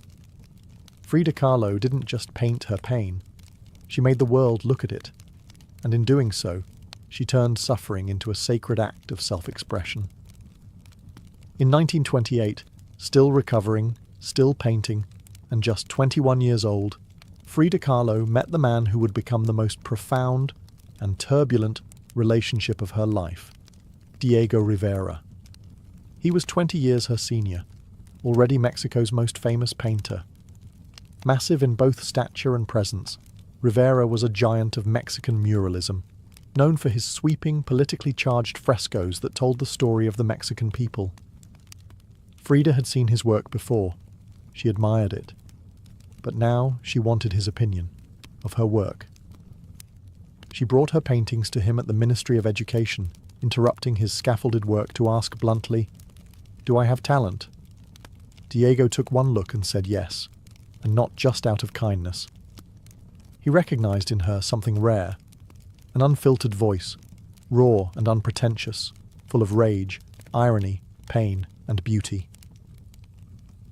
S1: Frida Kahlo didn't just paint her pain. She made the world look at it, and in doing so, she turned suffering into a sacred act of self-expression. In 1928, still recovering, still painting, and just 21 years old, Frida Kahlo met the man who would become the most profound and turbulent relationship of her life, Diego Rivera. He was 20 years her senior, already Mexico's most famous painter. Massive in both stature and presence, Rivera was a giant of Mexican muralism, known for his sweeping, politically charged frescoes that told the story of the Mexican people. Frida had seen his work before. She admired it. But now she wanted his opinion of her work. She brought her paintings to him at the Ministry of Education, interrupting his scaffolded work to ask bluntly, "Do I have talent?" Diego took one look and said yes, and not just out of kindness. He recognized in her something rare, an unfiltered voice, raw and unpretentious, full of rage, irony, pain, and beauty.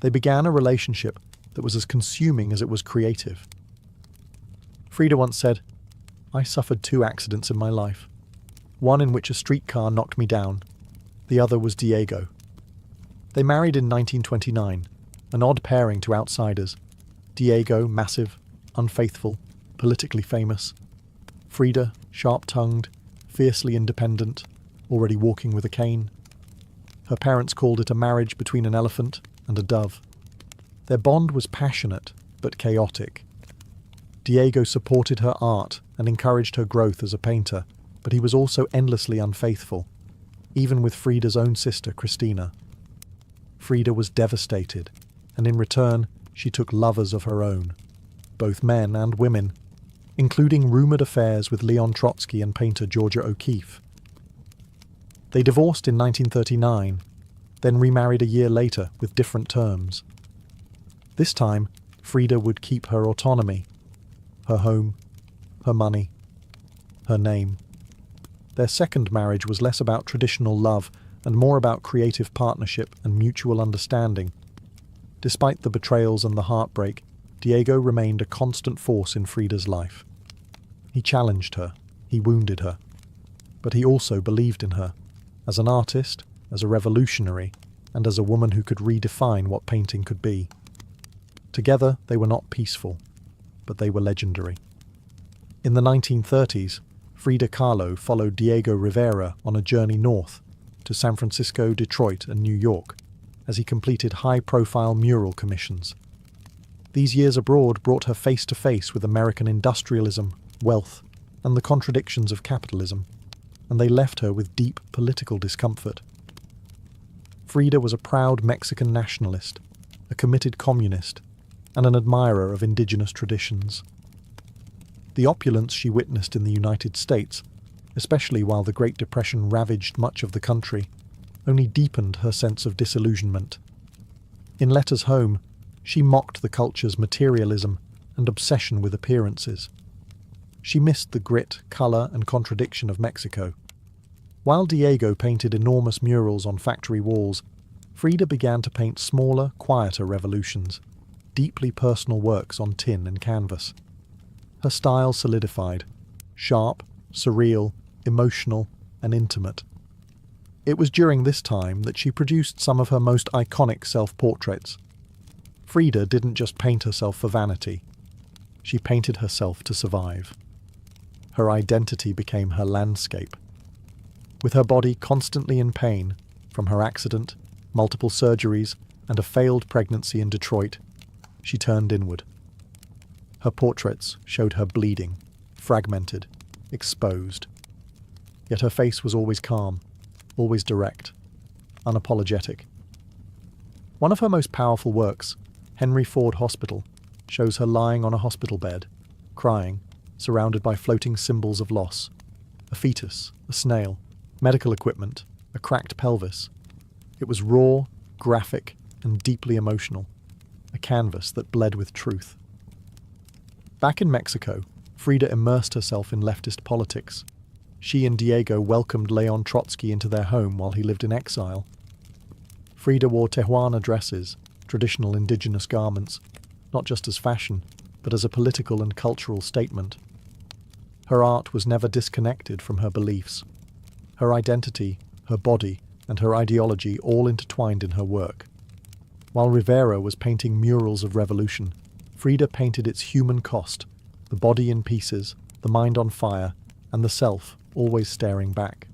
S1: They began a relationship that was as consuming as it was creative. Frida once said, "I suffered 2 accidents in my life, one in which a streetcar knocked me down, the other was Diego." They married in 1929, an odd pairing to outsiders. Diego, massive, unfaithful, politically famous. Frida, sharp-tongued, fiercely independent, already walking with a cane. Her parents called it a marriage between an elephant and a dove. Their bond was passionate, but chaotic. Diego supported her art and encouraged her growth as a painter, but he was also endlessly unfaithful, even with Frida's own sister, Cristina. Frida was devastated, and in return, she took lovers of her own, both men and women, including rumoured affairs with Leon Trotsky and painter Georgia O'Keeffe. They divorced in 1939, then remarried a year later with different terms. This time, Frida would keep her autonomy, her home, her money, her name. Their second marriage was less about traditional love and more about creative partnership and mutual understanding. Despite the betrayals and the heartbreak, Diego remained a constant force in Frida's life. He challenged her, he wounded her, But he also believed in her, as an artist, as a revolutionary, and as a woman who could redefine what painting could be. Together, they were not peaceful, but they were legendary. In the 1930s, Frida Kahlo followed Diego Rivera on a journey north to San Francisco, Detroit, and New York as he completed high-profile mural commissions. These years abroad brought her face to face with American industrialism, wealth, and the contradictions of capitalism, and they left her with deep political discomfort. Frida was a proud Mexican nationalist, a committed communist, and an admirer of indigenous traditions. The opulence she witnessed in the United States, especially while the Great Depression ravaged much of the country, only deepened her sense of disillusionment. In letters home, she mocked the culture's materialism and obsession with appearances. She missed the grit, colour, and contradiction of Mexico. While Diego painted enormous murals on factory walls, Frida began to paint smaller, quieter revolutions, deeply personal works on tin and canvas. Her style solidified, sharp, surreal, emotional, and intimate. It was during this time that she produced some of her most iconic self-portraits. Frida didn't just paint herself for vanity. She painted herself to survive. Her identity became her landscape. With her body constantly in pain, from her accident, multiple surgeries, and a failed pregnancy in Detroit, she turned inward. Her portraits showed her bleeding, fragmented, exposed. Yet her face was always calm, always direct, unapologetic. One of her most powerful works, Henry Ford Hospital, shows her lying on a hospital bed, crying, surrounded by floating symbols of loss. A fetus, a snail, medical equipment, a cracked pelvis. It was raw, graphic, and deeply emotional, a canvas that bled with truth. Back in Mexico, Frida immersed herself in leftist politics. She and Diego welcomed Leon Trotsky into their home while he lived in exile. Frida wore Tijuana dresses, traditional indigenous garments, not just as fashion, but as a political and cultural statement. Her art was never disconnected from her beliefs. Her identity, her body, and her ideology all intertwined in her work. While Rivera was painting murals of revolution, Frida painted its human cost, the body in pieces, the mind on fire, and the self always staring back.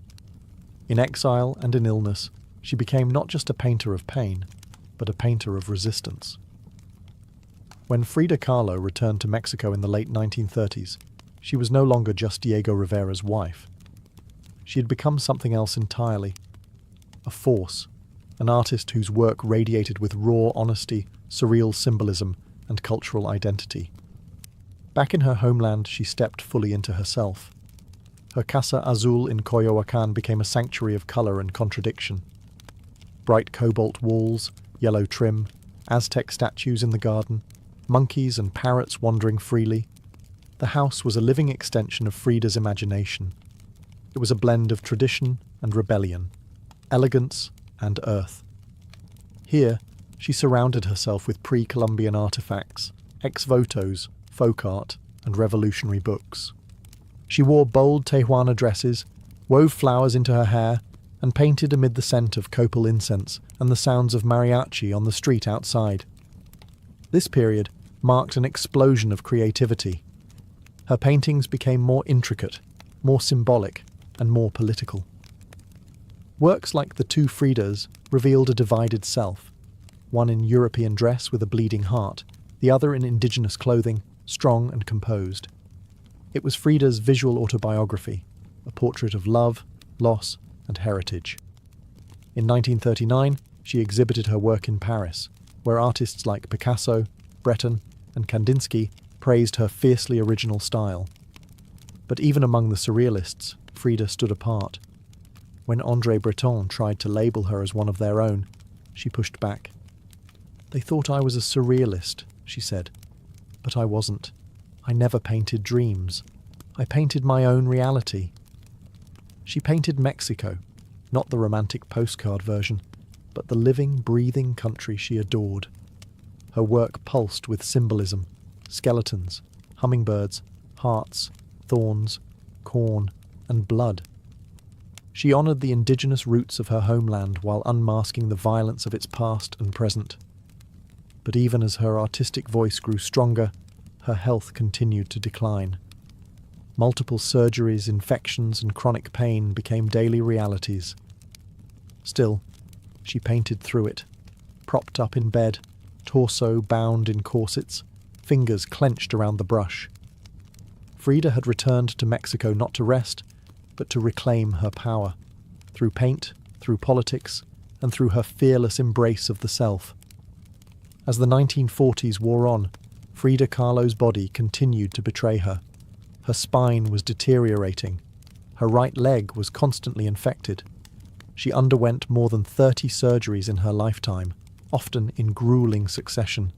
S1: In exile and in illness, she became not just a painter of pain, but a painter of resistance. When Frida Kahlo returned to Mexico in the late 1930s, she was no longer just Diego Rivera's wife. She had become something else entirely. A force, an artist whose work radiated with raw honesty, surreal symbolism, and cultural identity. Back in her homeland, she stepped fully into herself. Her Casa Azul in Coyoacán became a sanctuary of colour and contradiction. Bright cobalt walls, yellow trim, Aztec statues in the garden, monkeys and parrots wandering freely. The house was a living extension of Frida's imagination. It was a blend of tradition and rebellion, elegance and earth. Here, she surrounded herself with pre-Columbian artifacts, ex-votos, folk art, and revolutionary books. She wore bold Tijuana dresses, wove flowers into her hair, and painted amid the scent of copal incense and the sounds of mariachi on the street outside. This period marked an explosion of creativity. Her paintings became more intricate, more symbolic, and more political. Works like the two Fridas revealed a divided self, one in European dress with a bleeding heart, the other in indigenous clothing, strong and composed. It was Frida's visual autobiography, a portrait of love, loss, and heritage. In 1939, she exhibited her work in Paris, where artists like Picasso, Breton, and Kandinsky praised her fiercely original style. But even among the surrealists, Frida stood apart. When André Breton tried to label her as one of their own, she pushed back. "They thought I was a surrealist," she said. "But I wasn't. I never painted dreams. I painted my own reality." She painted Mexico, not the romantic postcard version, but the living, breathing country she adored. Her work pulsed with symbolism, skeletons, hummingbirds, hearts, thorns, corn, and blood. She honored the indigenous roots of her homeland while unmasking the violence of its past and present. But even as her artistic voice grew stronger, her health continued to decline. Multiple surgeries, infections, and chronic pain became daily realities. Still, she painted through it, propped up in bed, torso bound in corsets, fingers clenched around the brush. Frida had returned to Mexico not to rest, but to reclaim her power, through paint, through politics, and through her fearless embrace of the self. As the 1940s wore on, Frida Kahlo's body continued to betray her. Her spine was deteriorating. Her right leg was constantly infected. She underwent more than 30 surgeries in her lifetime, often in grueling succession.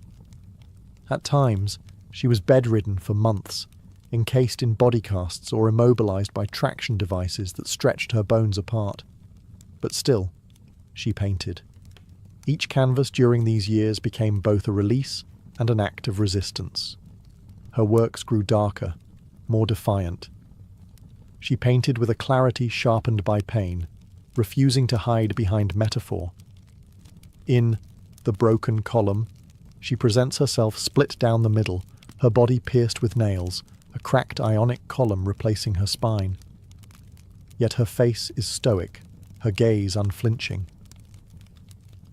S1: At times, she was bedridden for months, encased in body casts or immobilized by traction devices that stretched her bones apart. But still, she painted. Each canvas during these years became both a release and an act of resistance. Her works grew darker, more defiant. She painted with a clarity sharpened by pain, refusing to hide behind metaphor. In The Broken Column, she presents herself split down the middle, her body pierced with nails, a cracked ionic column replacing her spine. Yet her face is stoic, her gaze unflinching.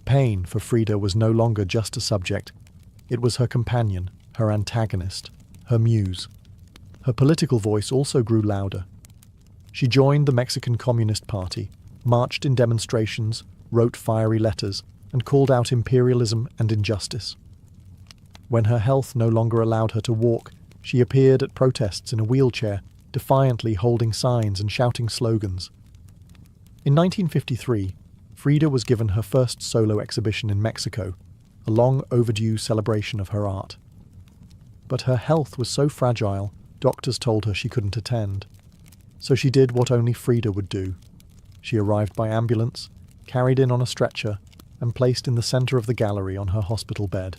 S1: Pain for Frida was no longer just a subject. It was her companion, her antagonist, her muse. Her political voice also grew louder. She joined the Mexican Communist Party, marched in demonstrations, wrote fiery letters, and called out imperialism and injustice. When her health no longer allowed her to walk, she appeared at protests in a wheelchair, defiantly holding signs and shouting slogans. In 1953, Frida was given her first solo exhibition in Mexico, a long overdue celebration of her art. But her health was so fragile, doctors told her she couldn't attend. So she did what only Frida would do. She arrived by ambulance, carried in on a stretcher, and placed in the center of the gallery on her hospital bed.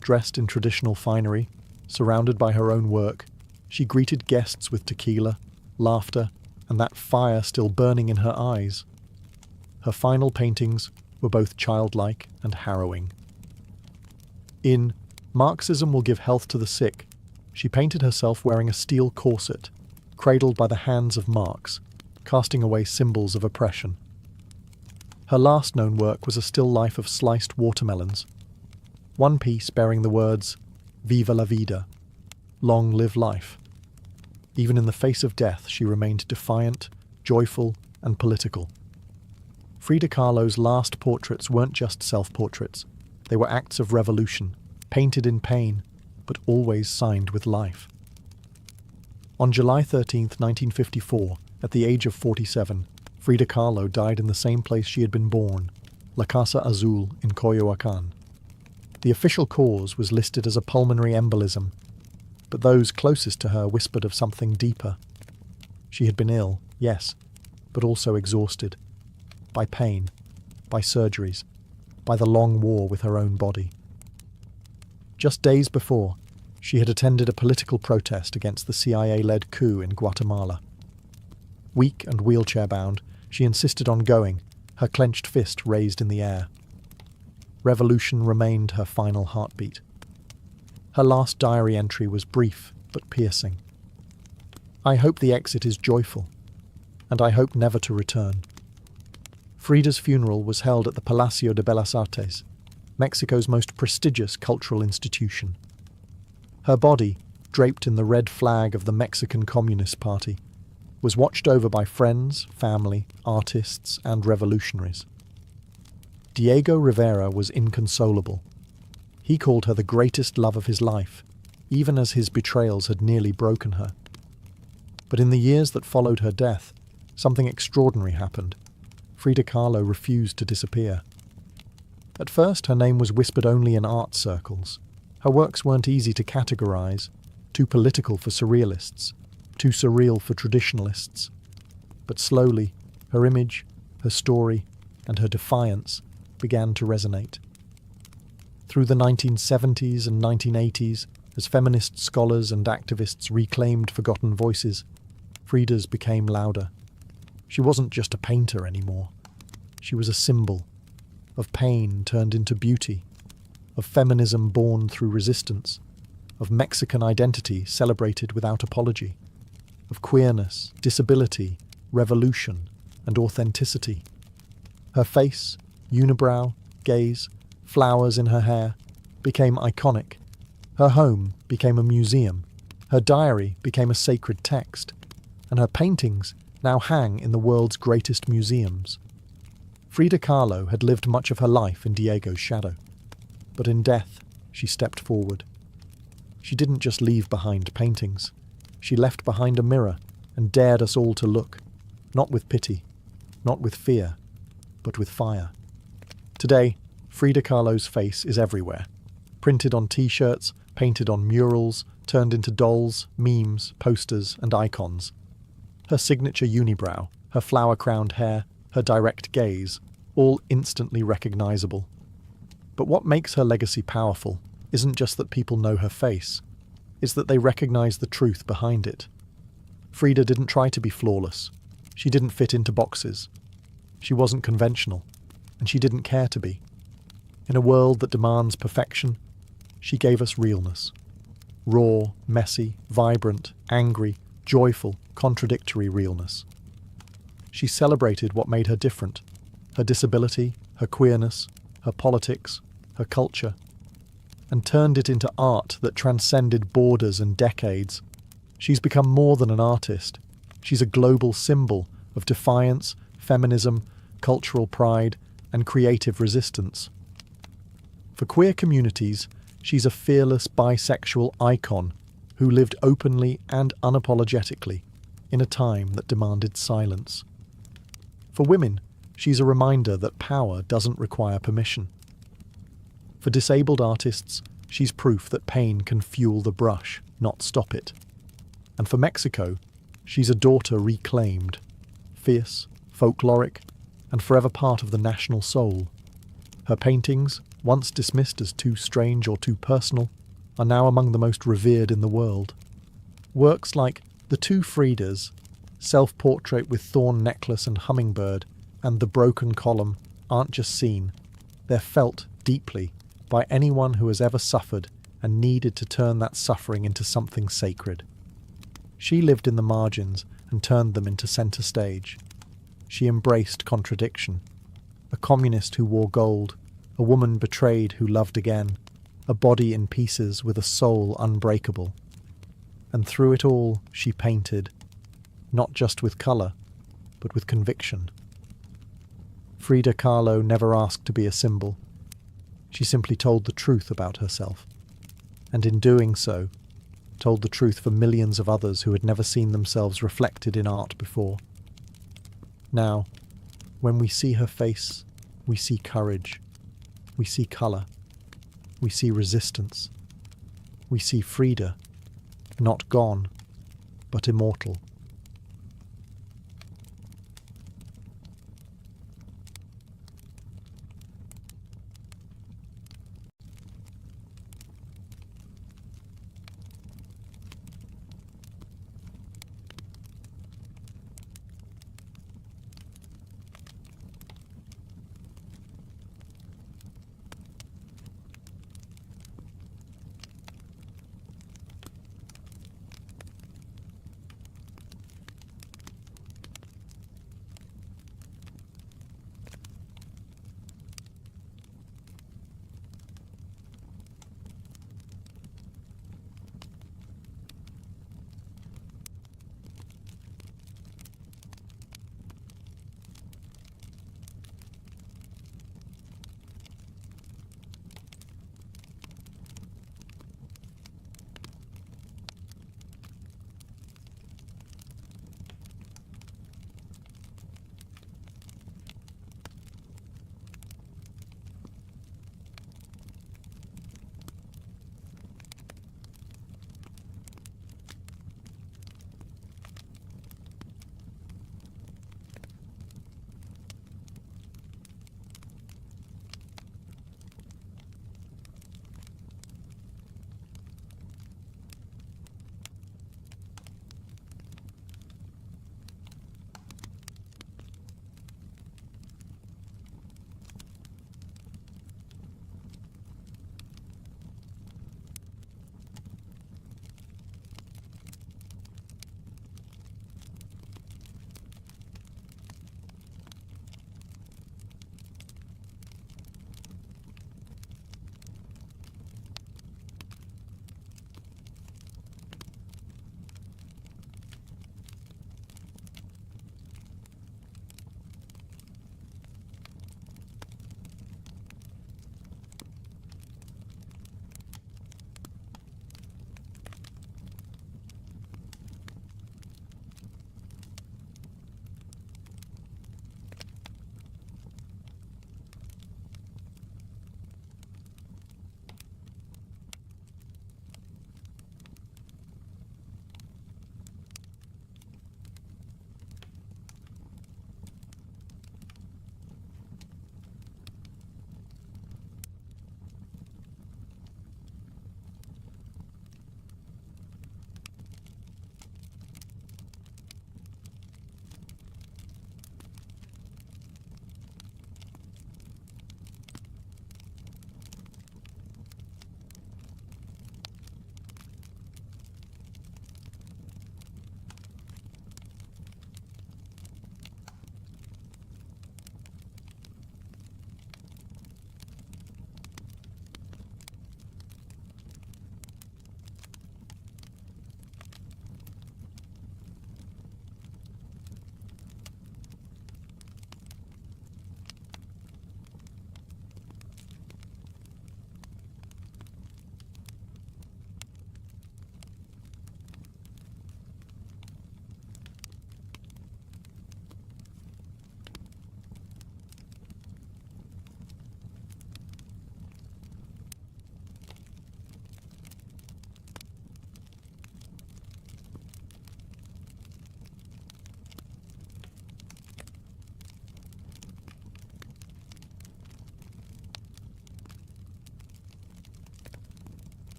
S1: Dressed in traditional finery, surrounded by her own work, she greeted guests with tequila, laughter, and that fire still burning in her eyes. Her final paintings were both childlike and harrowing. In Marxism Will Give Health to the Sick, she painted herself wearing a steel corset, cradled by the hands of Marx, casting away symbols of oppression. Her last known work was a still life of sliced watermelons, one piece bearing the words, "Viva la vida," long live life. Even in the face of death, she remained defiant, joyful, and political. Frida Kahlo's last portraits weren't just self-portraits. They were acts of revolution, painted in pain, but always signed with life. On July 13, 1954, at the age of 47, Frida Kahlo died in the same place she had been born, La Casa Azul in Coyoacán. The official cause was listed as a pulmonary embolism, but those closest to her whispered of something deeper. She had been ill, yes, but also exhausted. By pain, by surgeries, by the long war with her own body. Just days before, she had attended a political protest against the CIA-led coup in Guatemala. Weak and wheelchair-bound, she insisted on going, her clenched fist raised in the air. Revolution remained her final heartbeat. Her last diary entry was brief but piercing. "I hope the exit is joyful, and I hope never to return." Frida's funeral was held at the Palacio de Bellas Artes, Mexico's most prestigious cultural institution. Her body, draped in the red flag of the Mexican Communist Party, was watched over by friends, family, artists, and revolutionaries. Diego Rivera was inconsolable. He called her the greatest love of his life, even as his betrayals had nearly broken her. But in the years that followed her death, something extraordinary happened. Frida Kahlo refused to disappear. At first, her name was whispered only in art circles. Her works weren't easy to categorize, too political for surrealists, too surreal for traditionalists. But slowly, her image, her story, and her defiance began to resonate. Through the 1970s and 1980s, as feminist scholars and activists reclaimed forgotten voices, Frida's became louder. She wasn't just a painter anymore. She was a symbol of pain turned into beauty, of feminism born through resistance, of Mexican identity celebrated without apology, of queerness, disability, revolution, and authenticity. Her face, unibrow, gaze, flowers in her hair, became iconic. Her home became a museum. Her diary became a sacred text. And her paintings now hang in the world's greatest museums. Frida Kahlo had lived much of her life in Diego's shadow. But in death, she stepped forward. She didn't just leave behind paintings. She left behind a mirror and dared us all to look, not with pity, not with fear, but with fire. Today, Frida Kahlo's face is everywhere. Printed on t-shirts, painted on murals, turned into dolls, memes, posters, and icons. Her signature unibrow, her flower-crowned hair, her direct gaze, all instantly recognizable. But what makes her legacy powerful isn't just that people know her face, it's that they recognize the truth behind it. Frida didn't try to be flawless. She didn't fit into boxes. She wasn't conventional, and she didn't care to be. In a world that demands perfection, she gave us realness. Raw, messy, vibrant, angry, joyful, contradictory realness. She celebrated what made her different: her disability, her queerness, her politics, her culture, and turned it into art that transcended borders and decades. She's become more than an artist. She's a global symbol of defiance, feminism, cultural pride, and creative resistance. For queer communities, she's a fearless bisexual icon who lived openly and unapologetically in a time that demanded silence. For women, she's a reminder that power doesn't require permission. For disabled artists, she's proof that pain can fuel the brush, not stop it. And for Mexico, she's a daughter reclaimed, fierce, folkloric, and forever part of the national soul. Her paintings, once dismissed as too strange or too personal, are now among the most revered in the world. Works like The Two Fridas, Self-Portrait with Thorn Necklace and Hummingbird, and The Broken Column aren't just seen, they're felt deeply by anyone who has ever suffered and needed to turn that suffering into something sacred. She lived in the margins and turned them into centre stage. She embraced contradiction. A communist who wore gold, a woman betrayed who loved again, a body in pieces with a soul unbreakable. And through it all, she painted, not just with colour, but with conviction. Frida Kahlo never asked to be a symbol. She simply told the truth about herself, and in doing so, told the truth for millions of others who had never seen themselves reflected in art before. Now, when we see her face, we see courage, we see colour, we see resistance, we see Frida, not gone, but immortal.